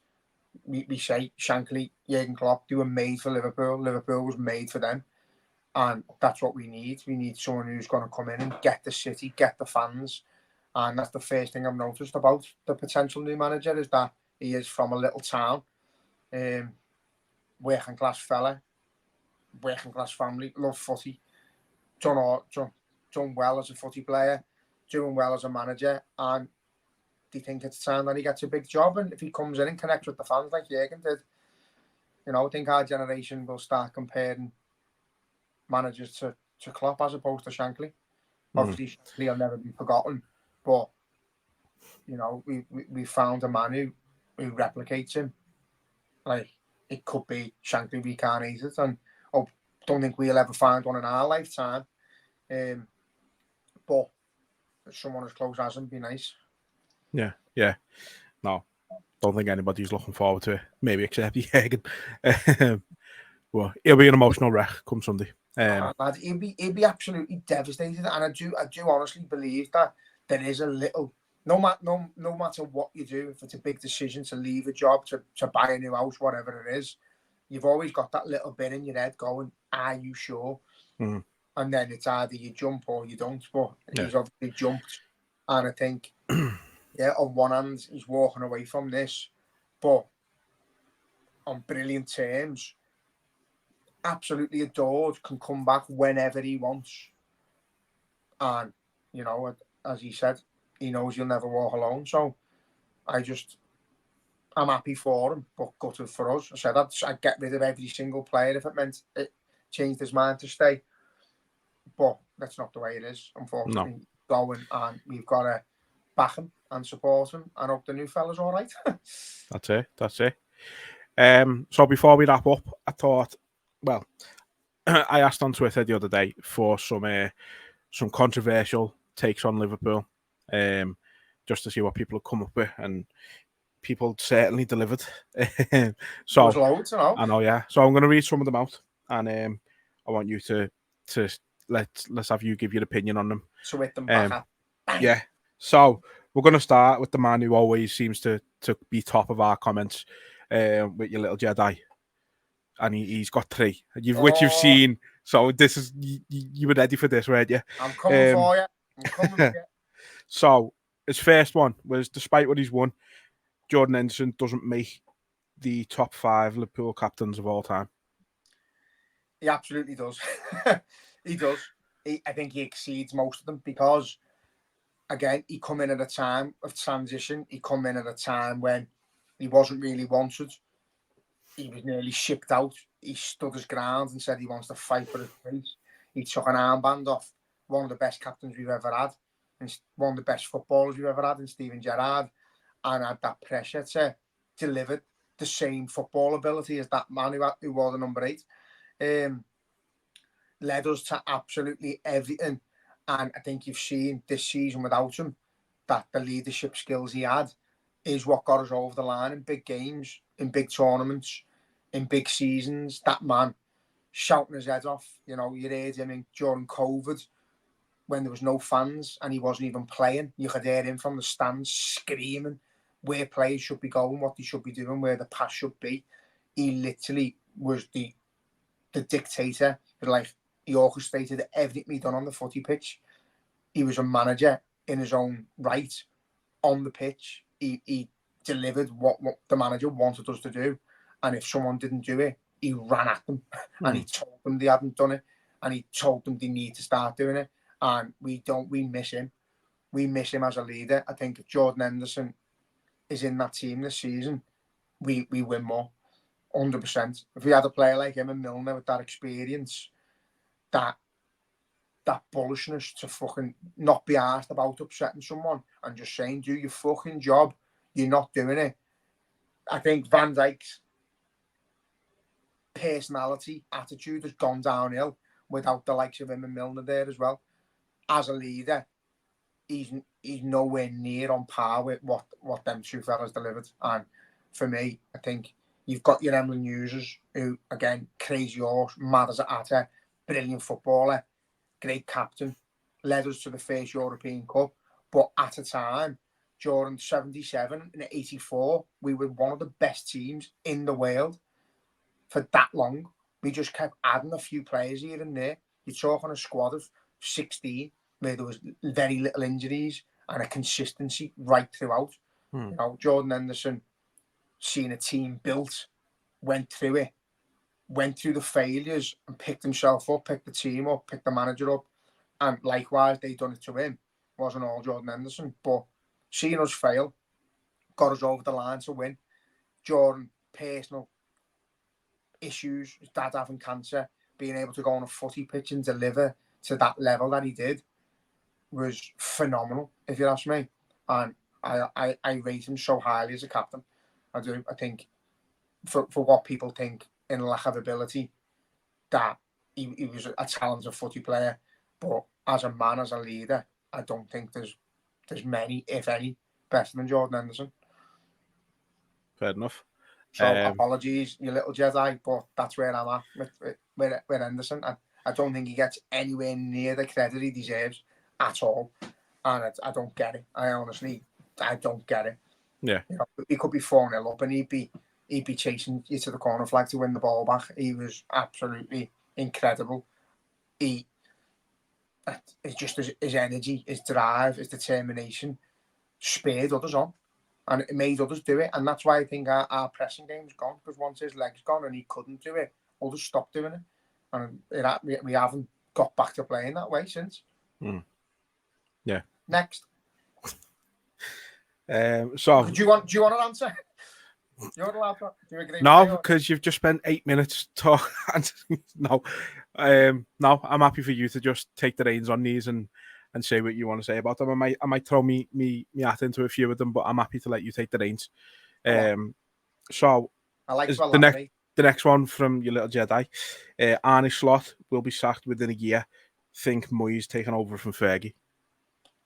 we say Shankly, Jürgen Klopp, they were made for Liverpool. Liverpool was made for them. And that's what we need. We need someone who's going to come in and get the city, get the fans. And that's the first thing I've noticed about the potential new manager, is that he is from a little town, working class fella, working class family, love footy, done well as a footy player, doing well as a manager, and they think it's time that he gets a big job. And if he comes in and connects with the fans like Jürgen did, you know, I think our generation will start comparing managers to Klopp as opposed to Shankly. Obviously, Shankly will never be forgotten, but you know, we found a man who replicates him. Like, it could be Shankly reincarnated, and I don't think we'll ever find one in our lifetime. But someone as close as him would be nice. Yeah. No, don't think anybody's looking forward to it. Maybe except Jürgen. Well, it'll be an emotional wreck come Sunday. Lad, he'd be absolutely devastated, and I do honestly believe that there is a little. No matter what you do, if it's a big decision to leave a job, to buy a new house, whatever it is, you've always got that little bit in your head going, are you sure? And then it's either you jump or you don't. But he's obviously jumped. And I think, on one hand, he's walking away from this, but on brilliant terms, absolutely adored, can come back whenever he wants. And, you know, as he said, he knows he'll never walk alone. So I'm happy for him, but gutted for us. I said I'd get rid of every single player if it meant it changed his mind to stay. But that's not the way it is, unfortunately. No. Going, and we've got to back him and support him and hope the new fella's all right. That's it. So before we wrap up, I thought, well, I asked on Twitter the other day for some controversial takes on Liverpool, just to see what people have come up with, and people certainly delivered. So there's loads, you know. I know, yeah. So I'm going to read some of them out, and I want you to let's have you give your opinion on them. So with them back up. Yeah. So we're going to start with the man who always seems to be top of our comments, with your little Jedi, and he's got 3, which you've seen. So this is you were ready for this, weren't you? I'm coming for you. I'm coming for you. So his first one was, despite what he's won, Jordan Henderson doesn't make the top 5 Liverpool captains of all time. He absolutely does. He does. I think he exceeds most of them, because, again, he come in at a time of transition. He come in at a time when he wasn't really wanted. He was nearly shipped out. He stood his ground and said he wants to fight for his place. He took an armband off one of the best captains we've ever had. and one of the best footballers we've ever had in Steven Gerrard, and had that pressure to deliver the same football ability as that man who wore the number 8. Led us to absolutely everything. And I think you've seen this season without him that the leadership skills he had is what got us over the line in big games, in big tournaments, in big seasons. That man shouting his head off. You know, you heard him during COVID when there was no fans and he wasn't even playing. You could hear him from the stands screaming where players should be going, what they should be doing, where the pass should be. He literally was the dictator. Like, he orchestrated everything he done on the footy pitch. He was a manager in his own right on the pitch. He delivered what the manager wanted us to do. And if someone didn't do it, he ran at them and he told them they hadn't done it. And he told them they need to start doing it. And we miss him. We miss him as a leader. I think if Jordan Henderson is in that team this season, we win more. 100%. If we had a player like him and Milner with that experience, that bullishness to fucking not be asked about upsetting someone and just saying, do your fucking job, you're not doing it. I think Van Dijk's personality, attitude has gone downhill without the likes of him and Milner there as well. As a leader, he's nowhere near on par with what them two fellas delivered. And for me, I think you've got your Emlyn users who, again, crazy horse, mad as a hatter, brilliant footballer, great captain, led us to the first European Cup. But at a time, during 77 and 84, we were one of the best teams in the world for that long. We just kept adding a few players here and there. You're talking a squad of 16 where there was very little injuries and a consistency right throughout. You know, Jordan Henderson, seeing a team built, went through it, went through the failures and picked himself up, picked the team up, picked the manager up. And likewise, they done it to him. It wasn't all Jordan Henderson. But seeing us fail got us over the line to win. Jordan, personal issues, his dad having cancer, being able to go on a footy pitch and deliver to that level that he did was phenomenal, if you ask me. And I rate him so highly as a captain. I do. I think for what people think in lack of ability, that he was a talented footy player. But as a man, as a leader, I don't think there's many, if any, better than Jordan Henderson. Fair enough. So apologies, you little Jedi, but that's where I'm at with Henderson. I don't think he gets anywhere near the credit he deserves at all. And I don't get it. I don't get it. Yeah. You know, he could be 4-0 up and he'd be chasing you to the corner flag to win the ball back. He was absolutely incredible. It's just his energy, his drive, his determination spurred others on. And it made others do it. And that's why I think our pressing game's gone. Because once his leg's gone and he couldn't do it, others stopped doing it. And we haven't got back to playing that way since. Yeah. Next. So do you want an answer? You're allowed to. Do you agree? No, because you've just spent 8 minutes talking. No, I'm happy for you to just take the reins on these and say what you want to say about them. I might throw me hat into a few of them, but I'm happy to let you take the reins. So I like the next one from your little Jedi. Arne Slot will be sacked within a year. Think Moyes taking over from Fergie.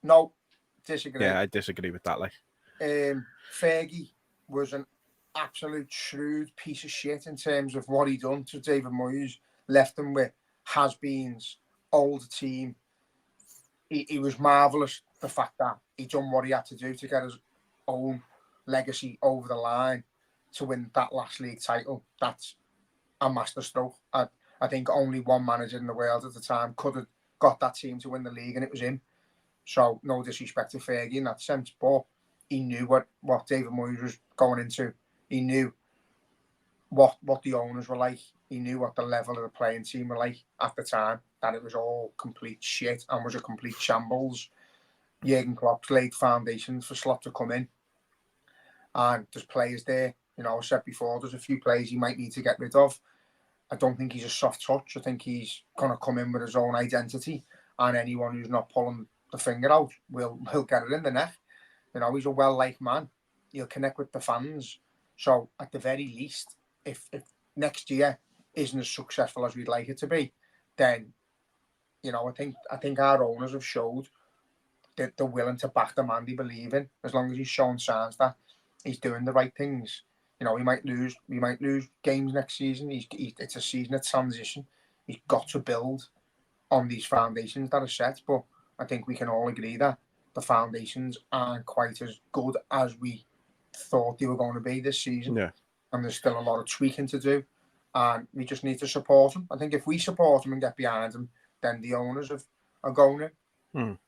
No, disagree. Yeah, I disagree with that. Like, Fergie was an absolute shrewd piece of shit in terms of what he done to David Moyes. Left him with has-beens, older team. He was marvellous, the fact that he done what he had to do to get his own legacy over the line to win that last league title. That's a masterstroke. I think only one manager in the world at the time could have got that team to win the league, and it was him. So no disrespect to Fergie in that sense, but he knew what David Moyes was going into. He knew what the owners were like. He knew what the level of the playing team were like at the time, that it was all complete shit and was a complete shambles. Jürgen Klopp laid foundations for Slot to come in. And there's players there, you know, I said before, there's a few players he might need to get rid of. I don't think he's a soft touch. I think he's going to come in with his own identity. And anyone who's not pulling the finger out, we'll get it in the net. You know, he's a well-liked man. He'll connect with the fans. So at the very least, if next year isn't as successful as we'd like it to be, then, you know, I think our owners have showed that they're willing to back the man they believe in, as long as he's showing signs that he's doing the right things. You know, we might lose games next season. It's a season of transition. He's got to build on these foundations that are set. But I think we can all agree that the foundations aren't quite as good as we thought they were going to be this season. Yeah. And there's still a lot of tweaking to do. And we just need to support him. I think if we support him and get behind him, then the owners are going in.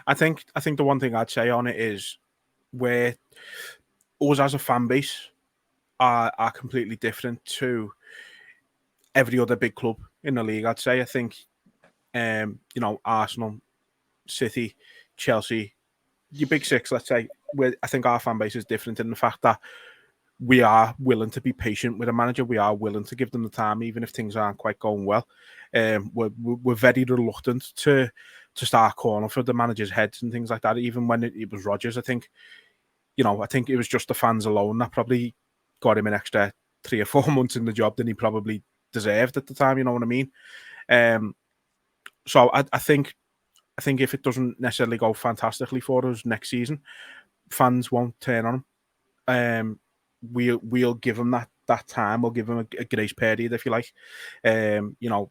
I think the one thing I'd say on it is where us as a fan base are completely different to every other big club in the league. I'd say I think you know, Arsenal, City, Chelsea, your big six, let's say, I think our fan base is different in the fact that we are willing to be patient with a manager. We are willing to give them the time, even if things aren't quite going well. We're very reluctant to start calling for the manager's heads and things like that. Even when it was Rodgers, I think it was just the fans alone that probably got him an extra 3 or 4 months in the job than he probably deserved at the time. You know what I mean? So I think if it doesn't necessarily go fantastically for us next season, fans won't turn on him. We'll give him that time. We'll give him a grace period, if you like. You know,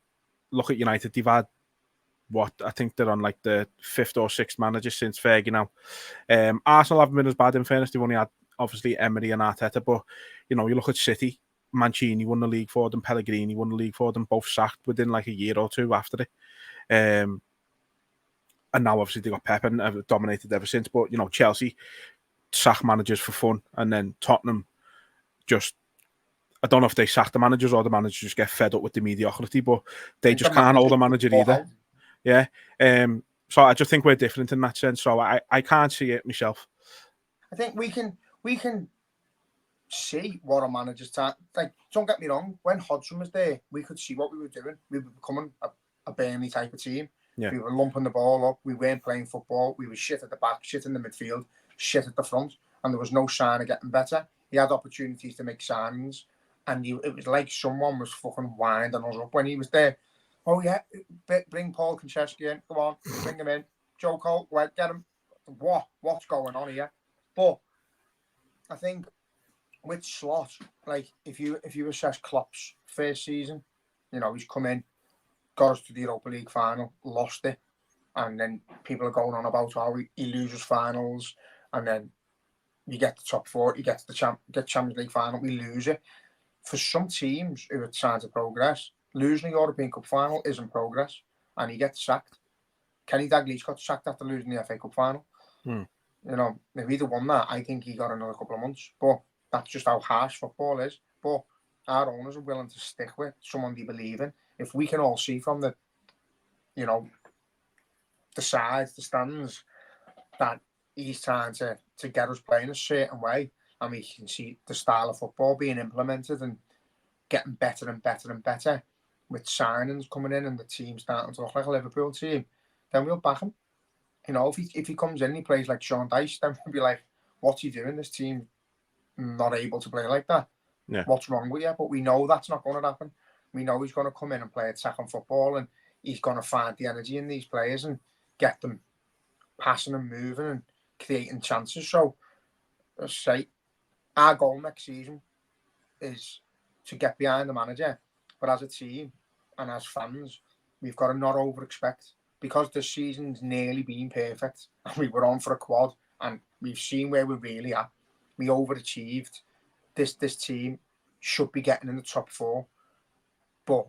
look at United. They've had I think they're on like the 5th or 6th manager since Fergie now. Arsenal haven't been as bad in fairness. They've only had obviously Emery and Arteta, but you know, you look at City. Mancini won the league for them. Pellegrini won the league for them. Both sacked within like a year or two after it. And now obviously they got Pep and have dominated ever since. But you know, Chelsea sack managers for fun, and then Tottenham just, I don't know if they sack the managers or the managers just get fed up with the mediocrity, but they just can't hold the manager either. Yeah. So I just think we're different in that sense. So I can't see it myself. I think we can see what a manager's time. Like, don't get me wrong, when Hodgson was there, we could see what we were doing. We were becoming a Burnley type of team. Yeah. We were lumping the ball up. We weren't playing football. We were shit at the back, shit in the midfield, shit at the front, and there was no sign of getting better. He had opportunities to make signings, and it was like someone was fucking winding us up when he was there. Oh yeah, bring Paul Konchesky in. Come on, bring him in. Joe Cole, get him. What's going on here? But I think with Slot, like if you assess Klopp's first season, you know, he's come in, got us to the Europa League final, lost it, and then people are going on about how he loses finals, and then you get the top 4, you get to the Champions League final, we lose it. For some teams who are trying to progress, losing the European Cup final isn't progress, and he gets sacked. Kenny Dalglish got sacked after losing the FA Cup final. You know, if he'd have won that, I think he got another couple of months. But that's just how harsh football is. But our owners are willing to stick with someone they believe in. If we can all see from the, you know, the sides, the stands, that he's trying to get us playing a certain way, and we can see the style of football being implemented and getting better and better and better, with signings coming in and the team starting to look like a Liverpool team, then we'll back him. You know, if he comes in and he plays like Sean Dyche, then we'll be like, what's he doing? This team not able to play like that. Yeah. What's wrong with you? But we know that's not going to happen. We know he's going to come in and play attacking football, and he's going to find the energy in these players and get them passing and moving and creating chances. So, let's say, our goal next season is to get behind the manager. But as a team and as fans, we've got to not over-expect, because this season's nearly been perfect and we were on for a quad and we've seen where we're really at. We overachieved. This team should be getting in the top 4. But,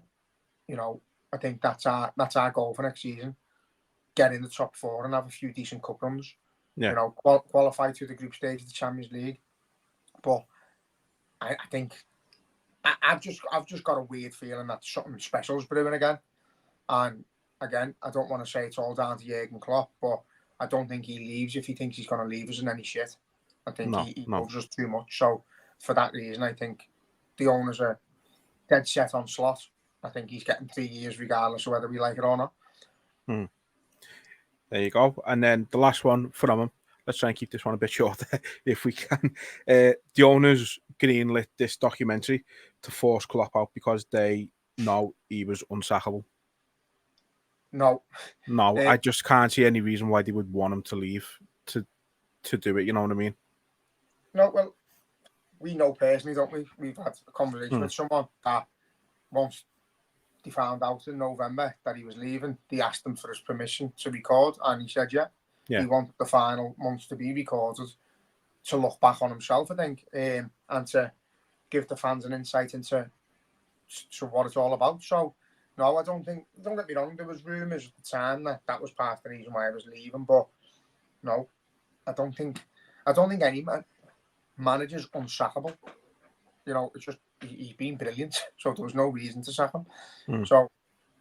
you know, I think that's our goal for next season. Get in the top 4 and have a few decent cup runs. Yeah. You know, qualify to the group stage of the Champions League. But I think I've just got a weird feeling that something special is brewing again. And again, I don't want to say it's all down to Jürgen Klopp, but I don't think he leaves if he thinks he's going to leave us in any shit. I think he loves us too much. So for that reason, I think the owners are dead set on Slot. I think he's getting 3 years regardless of whether we like it or not. There you go. And then the last one from him. Let's try and keep this one a bit shorter if we can. The owners greenlit this documentary to force Klopp out because they know he was unsackable. No. No, I just can't see any reason why they would want him to leave to do it. You know what I mean? No, well, we know personally, don't we? We've had a conversation with someone that once they found out in November that he was leaving, they asked him for his permission to record, and he said, yeah. He wanted the final months to be recorded to look back on himself, I think, and to give the fans an insight into what it's all about. So, no, I don't think, don't get me wrong, there was rumours at the time that was part of the reason why I was leaving, but no, I don't think any manager's unsackable. You know, it's just, he's been brilliant, so there was no reason to sack him. So,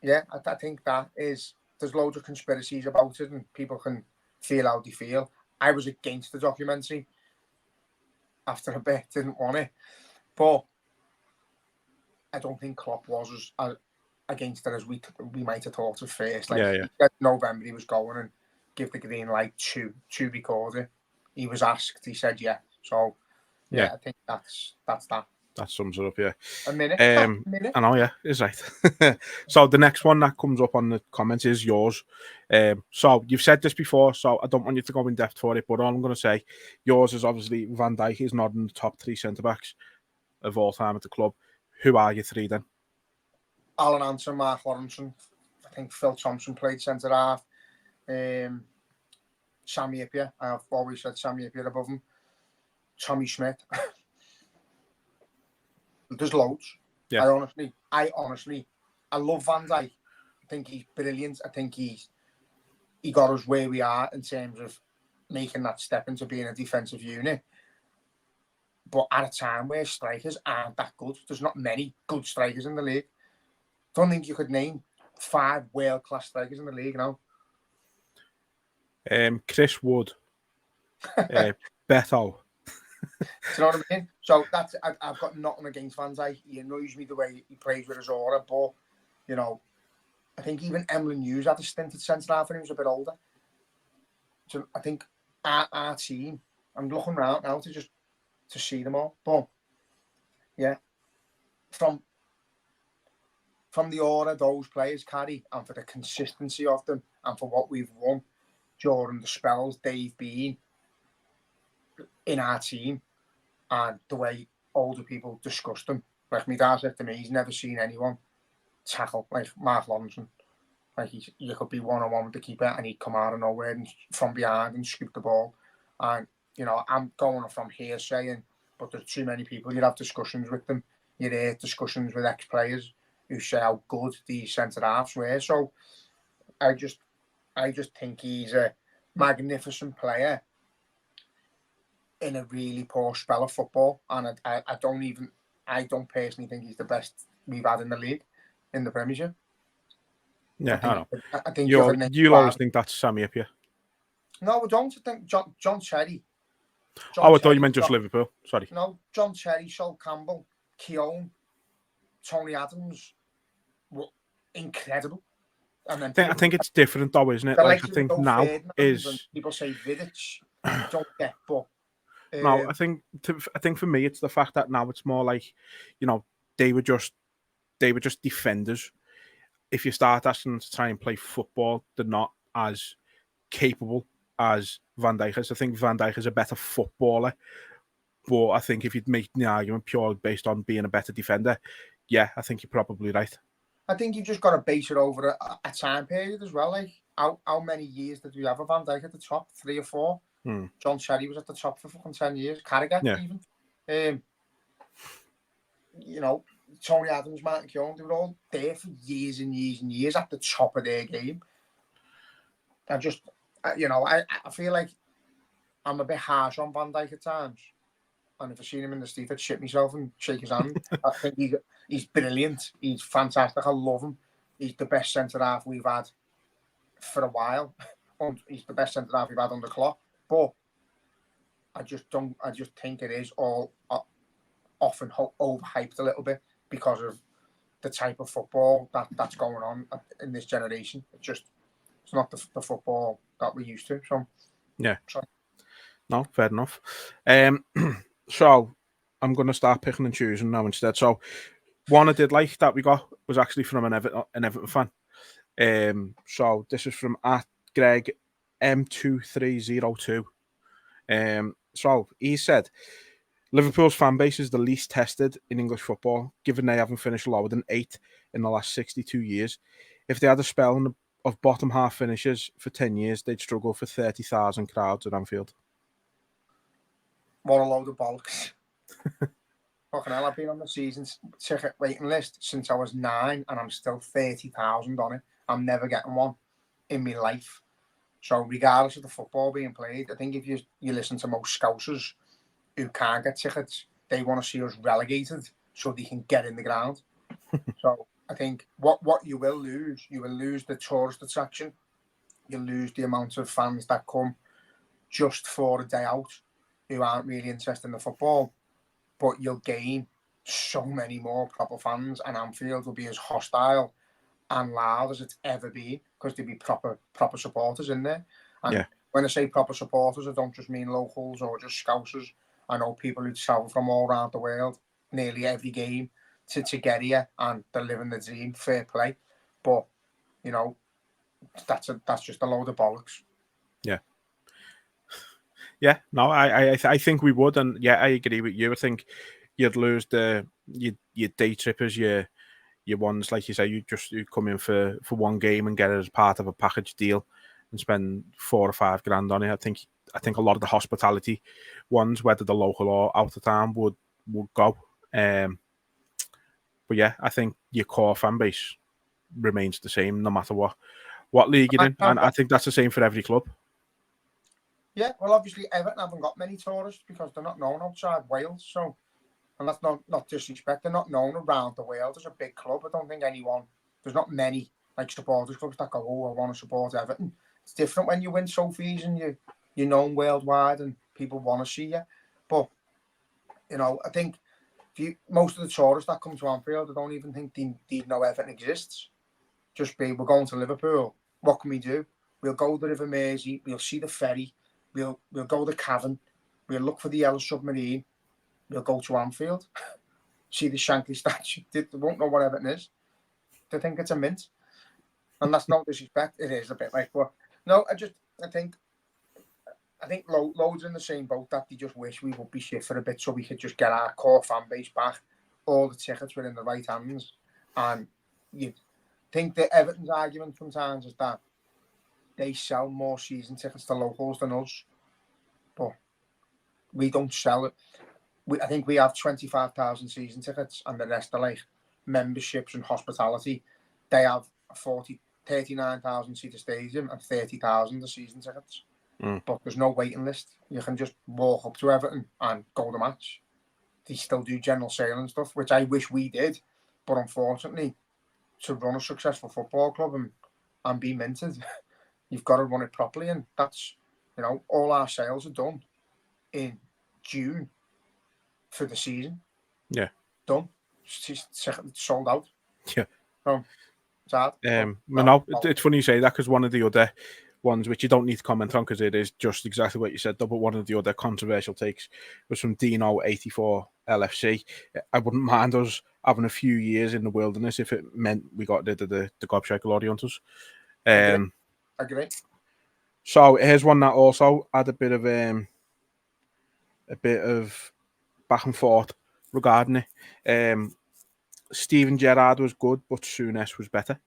yeah, I think that is, there's loads of conspiracies about it, and people can feel how they feel. I was against the documentary after a bit, didn't want it, but I don't think Klopp was as against it as we might have thought at first. Like, he said in November he was going and give the green light to record it. He was asked, he said yeah. So I think that's that. That sums it up, yeah. A minute. I know, yeah, is right. So the next one that comes up on the comments is yours. So you've said this before, so I don't want you to go in depth for it, but all I'm going to say, yours is obviously Van Dijk is not in the top 3 centre-backs of all time at the club. Who are your 3 then? Alan Hansen, Mark Lawrenson. I think Phil Thompson played centre-half. Sammy Ipia. I've always said Sammy Ipia above him. Tommy Schmidt. There's loads. I honestly, I love Van Dijk. I think he's brilliant. I think he got us where we are in terms of making that step into being a defensive unit. But at a time where strikers aren't that good, there's not many good strikers in the league. Don't think you could name 5 world-class strikers in the league now. Chris Wood. Beto. Do you know what I mean? So that's, I've got nothing against Van Dijk. He annoys me the way he plays with his aura, but you know, I think even Emlyn Hughes had a stint at centre half and he was a bit older. So I think our team, I'm looking around now to see them all. But yeah, from the aura those players carry and for the consistency of them and for what we've won during the spells they've been in our team and the way older people discuss them. Like my dad said to me, he's never seen anyone tackle like Mark Lawrenson. Like you could be one-on-one with the keeper and he'd come out of nowhere and from behind and scoop the ball. And, you know, I'm going from here saying, but there's too many people. You'd have discussions with them. You'd hear discussions with ex-players who say how good these centre-halves were. So I just think he's a magnificent player in a really poor spell of football, and I don't personally think he's the best we've had in the league, in the Premiership. Yeah, I know. I think you'll always think that's Sammy Ipia. No, I don't. I think John Terry. I thought you meant just Liverpool. Sorry. No, John Terry, Sol Campbell, Keown, Tony Adams were incredible. And then I think it's different though, isn't it? Like I think now is people say Vidic. I don't get, but. No, I think for me it's the fact that now it's more like, you know, they were just defenders. If you start asking them to try and play football, they're not as capable as Van Dijk is. I think Van Dijk is a better footballer, but I think if you'd make the argument purely based on being a better defender, yeah, I think you're probably right. I think you've just got to base it over a time period as well. Like how many years did we have a Van Dijk at the top? 3 or 4. John Terry was at the top for fucking 10 years. Carragher even. You know, Tony Adams, Martin Keown, they were all there for years and years and years at the top of their game. I feel like I'm a bit harsh on Van Dijk at times. And if I seen him in the street, I'd shit myself and shake his hand. I think he's brilliant. He's fantastic. I love him. He's the best centre-half we've had for a while. He's the best centre-half we've had under Klopp. But I just think it is all often overhyped a little bit because of the type of football that's going on in this generation. It's not the football that we're used to. So Yeah. So- No, fair enough. So I'm going to start picking and choosing now instead. So one I did like that we got was actually from an Everton fan. So this is from @Greg M2302. So he said, Liverpool's fan base is the least tested in English football, given they haven't finished lower than 8 in the last 62 years. If they had a spell of bottom half finishes for 10 years, they'd struggle for 30,000 crowds at Anfield. what a load of bollocks. Fucking hell, I've been on the season ticket waiting list since I was 9 and I'm still 30,000 on it. I'm never getting one in my life. So regardless of the football being played, I think if you listen to most Scousers who can't get tickets, they want to see us relegated so they can get in the ground. So I think what you will lose the tourist attraction. You'll lose the amount of fans that come just for a day out who aren't really interested in the football. But you'll gain so many more proper fans, and Anfield will be as hostile and loud as it's ever been because there'll be proper supporters in there. And when I say proper supporters, I don't just mean locals or just Scousers. I know people who travel from all around the world, nearly every game, to get here, and they're living the dream. Fair play, but you know that's just a load of bollocks. Yeah, no, I think we would, and yeah, I agree with you. I think you'd lose your day trippers, your ones like you say, you come in for one game and get it as part of a package deal and spend 4 or 5 grand on it. I think a lot of the hospitality ones, whether they're local or out of town, would go. But yeah, I think your core fan base remains the same no matter what league you're in, and I think that's the same for every club. Yeah, well, obviously Everton haven't got many tourists because they're not known outside Wales. So, and that's not disrespect. They're not known around the world as a big club. I don't think there's not many like supporters clubs that go, oh, I want to support Everton. It's different when you win trophies and you're known worldwide and people want to see you. But I think most of the tourists that come to Anfield, I don't even think they know Everton exists. Just we're going to Liverpool. What can we do? We'll go to the River Mersey. We'll see the ferry. We'll go to the Cavern. We'll look for the Yellow Submarine. We'll go to Anfield. See the Shankly statue. They won't know what Everton is. They think it's a mint. And that's no disrespect. It is a bit like, but no, I think loads in the same boat that they just wish we would be shit for a bit so we could just get our core fan base back. All the tickets were in the right hands. And you think that Everton's argument sometimes is that they sell more season tickets to locals than us. But we don't sell it. I think we have 25,000 season tickets and the rest are like memberships and hospitality. They have a 39,000 seater stadium and 30,000 of season tickets. But there's no waiting list. You can just walk up to Everton and go to the match. They still do general sale and stuff, which I wish we did. But unfortunately, to run a successful football club and be minted, you've got to run it properly. And that's, all our sales are done in June for the season. Yeah. Done. It's sold out. Yeah. So, it's hard. It's funny you say that because one of the other ones, which you don't need to comment on because it is just exactly what you said, though, but one of the other controversial takes was from Dino84 LFC. I wouldn't mind us having a few years in the wilderness if it meant we got rid of the Gobshite Glory Hunters. Agree. So here's one that also had a bit of back and forth regarding it. Steven Gerrard was good, but Souness was better.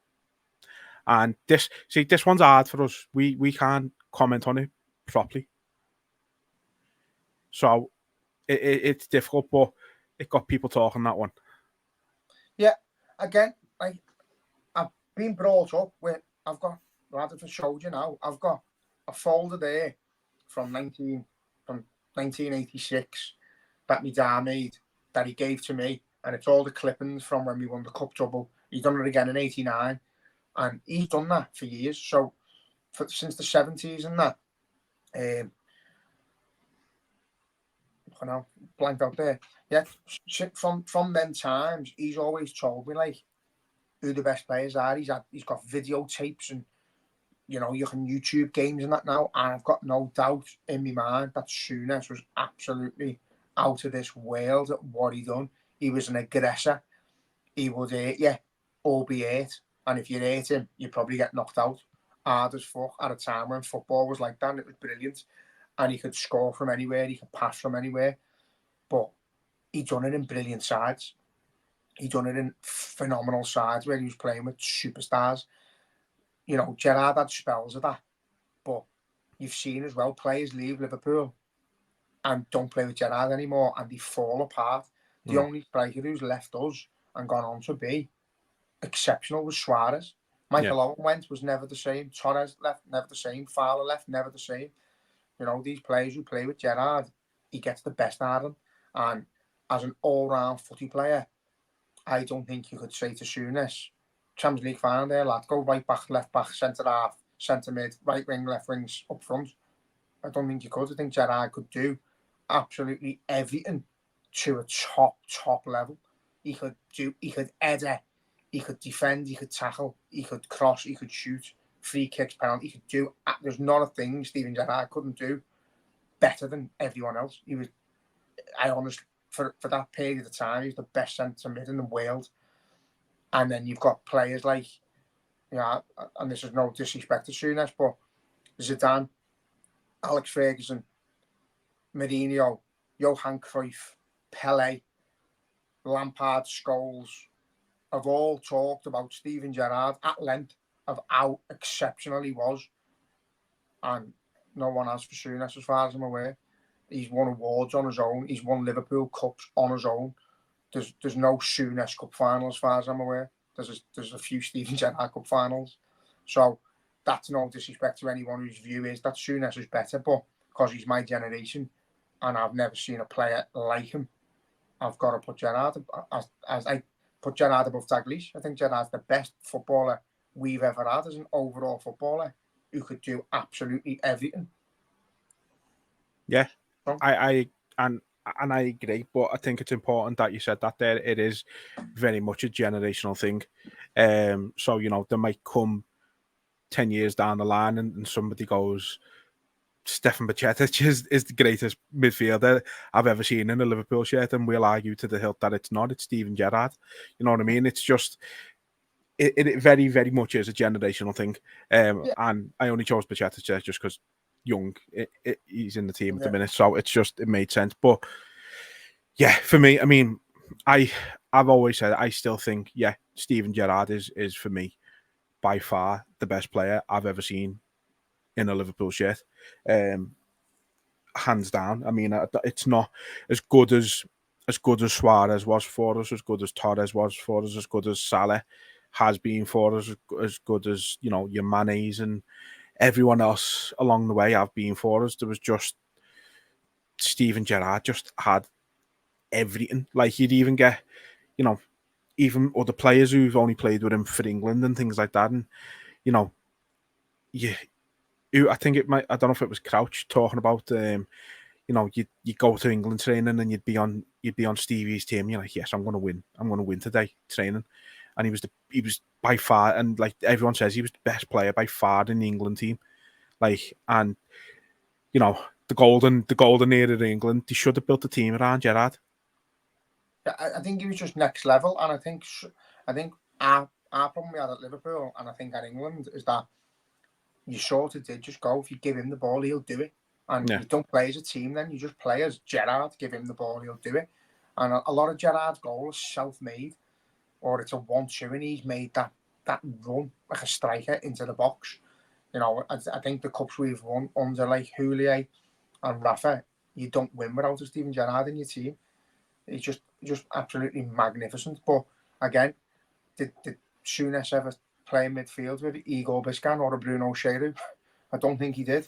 And this one's hard for us. We can't comment on it properly. So it's difficult, but it got people talking, that one. Yeah, again, I've been brought up with, I've showed you now, I've got a folder there from 1986 that my dad made, that he gave to me, and it's all the clippings from when we won the Cup double. He's done it again in 89, and he's done that for years. So since the 70s and that, blanked out there. Yeah, from them times, he's always told me like who the best players are. He's got videotapes and you know, you can YouTube games and that now, and I've got no doubt in my mind that Souness was absolutely out of this world at what he done. He was an aggressor. He would hurt you, or be hurt. And if you hurt him, you probably get knocked out hard as fuck at a time when football was like that. It was brilliant. And he could score from anywhere. He could pass from anywhere. But he done it in brilliant sides. He done it in phenomenal sides where he was playing with superstars. You know, Gerrard had spells of that. But you've seen as well players leave Liverpool and don't play with Gerrard anymore, and they fall apart. The only striker who's left us and gone on to be exceptional was Suarez. Michael Owen went, was never the same. Torres left, never the same. Fowler left, never the same. You know, these players who play with Gerrard, he gets the best out of them. And as an all-round footy player, I don't think you could say to Souness, Champions League final there, lad, go right back, left back, centre half, centre mid, right wing, left wings, up front. I don't think you could. I think Gerrard could do absolutely everything to a top level. He could header, he could defend, he could tackle, he could cross, he could shoot, free kicks, penalty. He could do. There's not a thing Steven Gerrard couldn't do better than everyone else. He was, I honestly, for that period of time, he's the best centre mid in the world. And then you've got players like, you know, and this is no disrespect to Souness, but Zidane, Alex Ferguson, Mourinho, Johan Cruyff, Pele, Lampard, Scholes have all talked about Steven Gerrard at length of how exceptional he was. And no one has for Souness as far as I'm aware. He's won awards on his own. He's won Liverpool Cups on his own. There's no Souness Cup final as far as I'm aware. There's a few Steven Gerrard Cup finals. So that's no disrespect to anyone whose view is that Souness is better, but because he's my generation and I've never seen a player like him, I've got to put Gerrard as I put Gerrard above Dalglish. I think Gerrard's the best footballer we've ever had as an overall footballer who could do absolutely everything. Yeah, I agree, but I think it's important that you said that there. It is very much a generational thing. So, you know, there might come 10 years down the line and somebody goes, Stefan Bajcetic is the greatest midfielder I've ever seen in a Liverpool shirt, and we'll argue to the hilt that it's not. It's Steven Gerrard. You know what I mean? It's just, it very, very much is a generational thing. And I only chose Bajcetic just because young, he's in the team at the minute, so it's just, it made sense. But yeah, for me, I mean, I've always said, I still think, yeah, Steven Gerrard is for me by far the best player I've ever seen in a Liverpool shirt, hands down. I mean, it's not as good as Suarez was for us, as good as Torres was for us, as good as Salah has been for us, as good as, you know, your Manes and everyone else along the way have been for us. There was just Steven Gerrard just had everything. Like, you'd even get, you know, even other players who've only played with him for England and things like that, and, you know, I think it might, I don't know if it was Crouch talking about, you know, you go to England training and you'd be on Stevie's team. You're like, yes, I'm going to win today training. And he was by far, and like everyone says, he was the best player by far in the England team. Like, and, you know, the golden era of England, they should have built a team around Gerrard. Yeah, I think he was just next level, and I think our problem we had at Liverpool, and I think at England, is that you sort of did just go, if you give him the ball, he'll do it. And you don't play as a team then, you just play as Gerrard, give him the ball, he'll do it. And a lot of Gerrard's goals are self-made, or it's a 1-2, and he's made that run like a striker into the box. You know, I think the cups we've won under like Houllier and Rafa, you don't win without a Steven Gerrard in your team. He's just absolutely magnificent. But again, did Souness ever play in midfield with Igor Biscan or a Bruno Cheru? I don't think he did.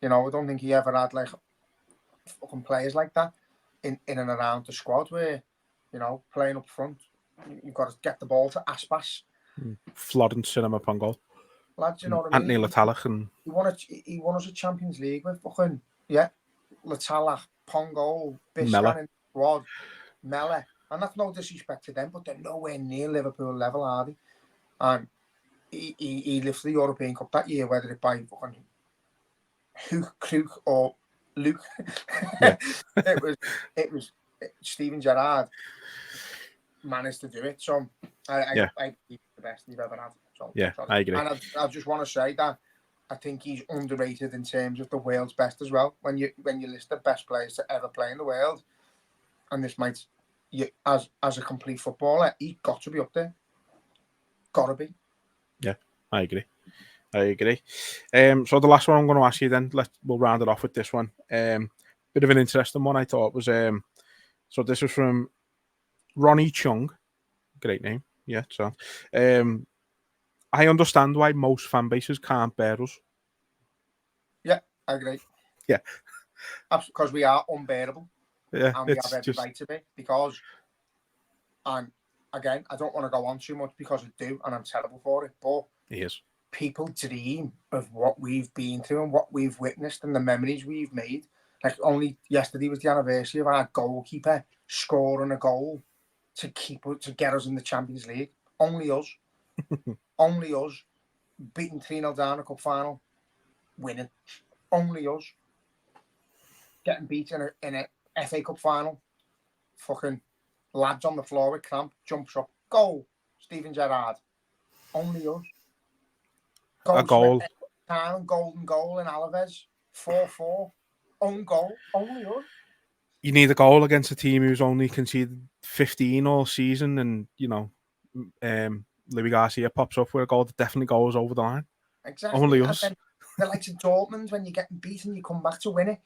You know, I don't think he ever had like fucking players like that in and around the squad where, you know, playing up front, you've got to get the ball to Aspas. Florence Cinema Pongo. Lads, you know what I mean? Anthony Latalik. And he won us a Champions League with fucking, Latalik, Pongo, Biscan in the squad, Mele. And that's no disrespect to them, but they're nowhere near Liverpool level, are they? And he lifted the European Cup that year, whether it by fucking Kruk or Luke. Yeah. it was Steven Gerrard managed to do it. So I he's the best you've ever had. So, yeah, I agree. And I just want to say that I think he's underrated in terms of the world's best as well. When you list the best players to ever play in the world, and this might, as a complete footballer, he's got to be up there. Got to be. Yeah, I agree. So the last one I'm going to ask you then, we'll round it off with this one. Bit of an interesting one I thought was, so this was from Ronnie Chung. Great name. Yeah, so I understand why most fan bases can't bear us. Yeah, I agree. Yeah. Because we are unbearable. Yeah, and we have every right to be. Because, and again, I don't want to go on too much because I do, and I'm terrible for it, but people dream of what we've been through and what we've witnessed and the memories we've made. Like, only yesterday was the anniversary of our goalkeeper scoring a goal to get us in the Champions League. Only us. Only us. Beating 3-0 down a cup final. Winning. Only us. Getting beaten in a FA Cup final. Fucking lads on the floor with cramp. Jumps up. Goal. Steven Gerrard. Only us. A goal. Golden goal in Alaves. 4-4. Own goal. Only us. You need a goal against a team who's only conceded 15 all season, and Louis Garcia pops up with a goal that definitely goes over the line. Exactly. Only us. The likes of Dortmund, when you're getting beaten, you come back to win it.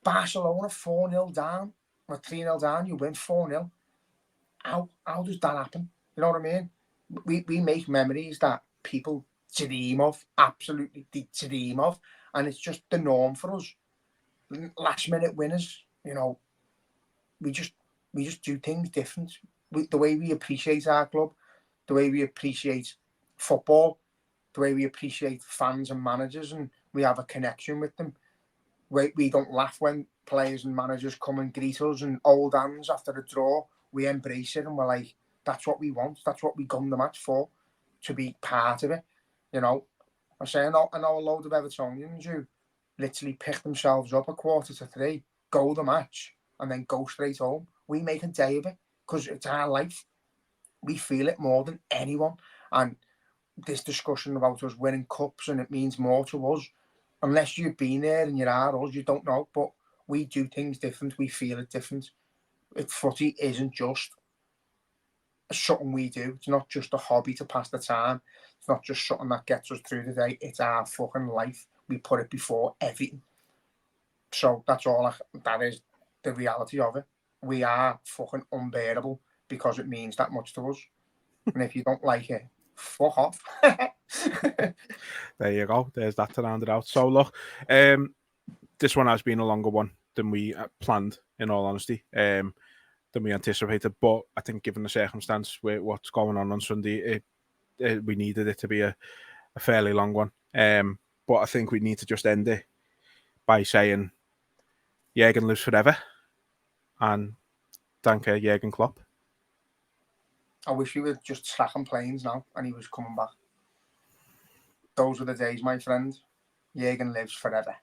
Barcelona 4-0 down, or 3-0 down, you win 4-0. How does that happen? You know what I mean? We make memories that people dream of, absolutely dream of, and it's just the norm for us. Last minute winners, we just do things different. The way we appreciate our club, the way we appreciate football, the way we appreciate fans and managers, and we have a connection with them. We don't laugh when players and managers come and greet us and hold hands after a draw. We embrace it and we're like, that's what we want. That's what we come the match for, to be part of it. I say I know a load of Evertonians who literally pick themselves up at 2:45, go the match, and then go straight home. We make a day of it because it's our life. We feel it more than anyone. And this discussion about us winning cups and it means more to us. Unless you've been there and you're us, you don't know. But we do things different. We feel it different. Footy isn't just something we do. It's not just a hobby to pass the time. It's not just something that gets us through the day. It's our fucking life. We put it before everything. So that's all. That is the reality of it. We are fucking unbearable because it means that much to us. And if you don't like it, fuck off. There you go. There's that to round it out. So look, this one has been a longer one than we planned, in all honesty, than we anticipated. But I think, given the circumstance with what's going on Sunday, we needed it to be a fairly long one. But I think we need to just end it by saying Jürgen lives forever, and danke Jürgen Klopp. I wish we were just tracking planes now and he was coming back. Those were the days, my friend. Jürgen lives forever.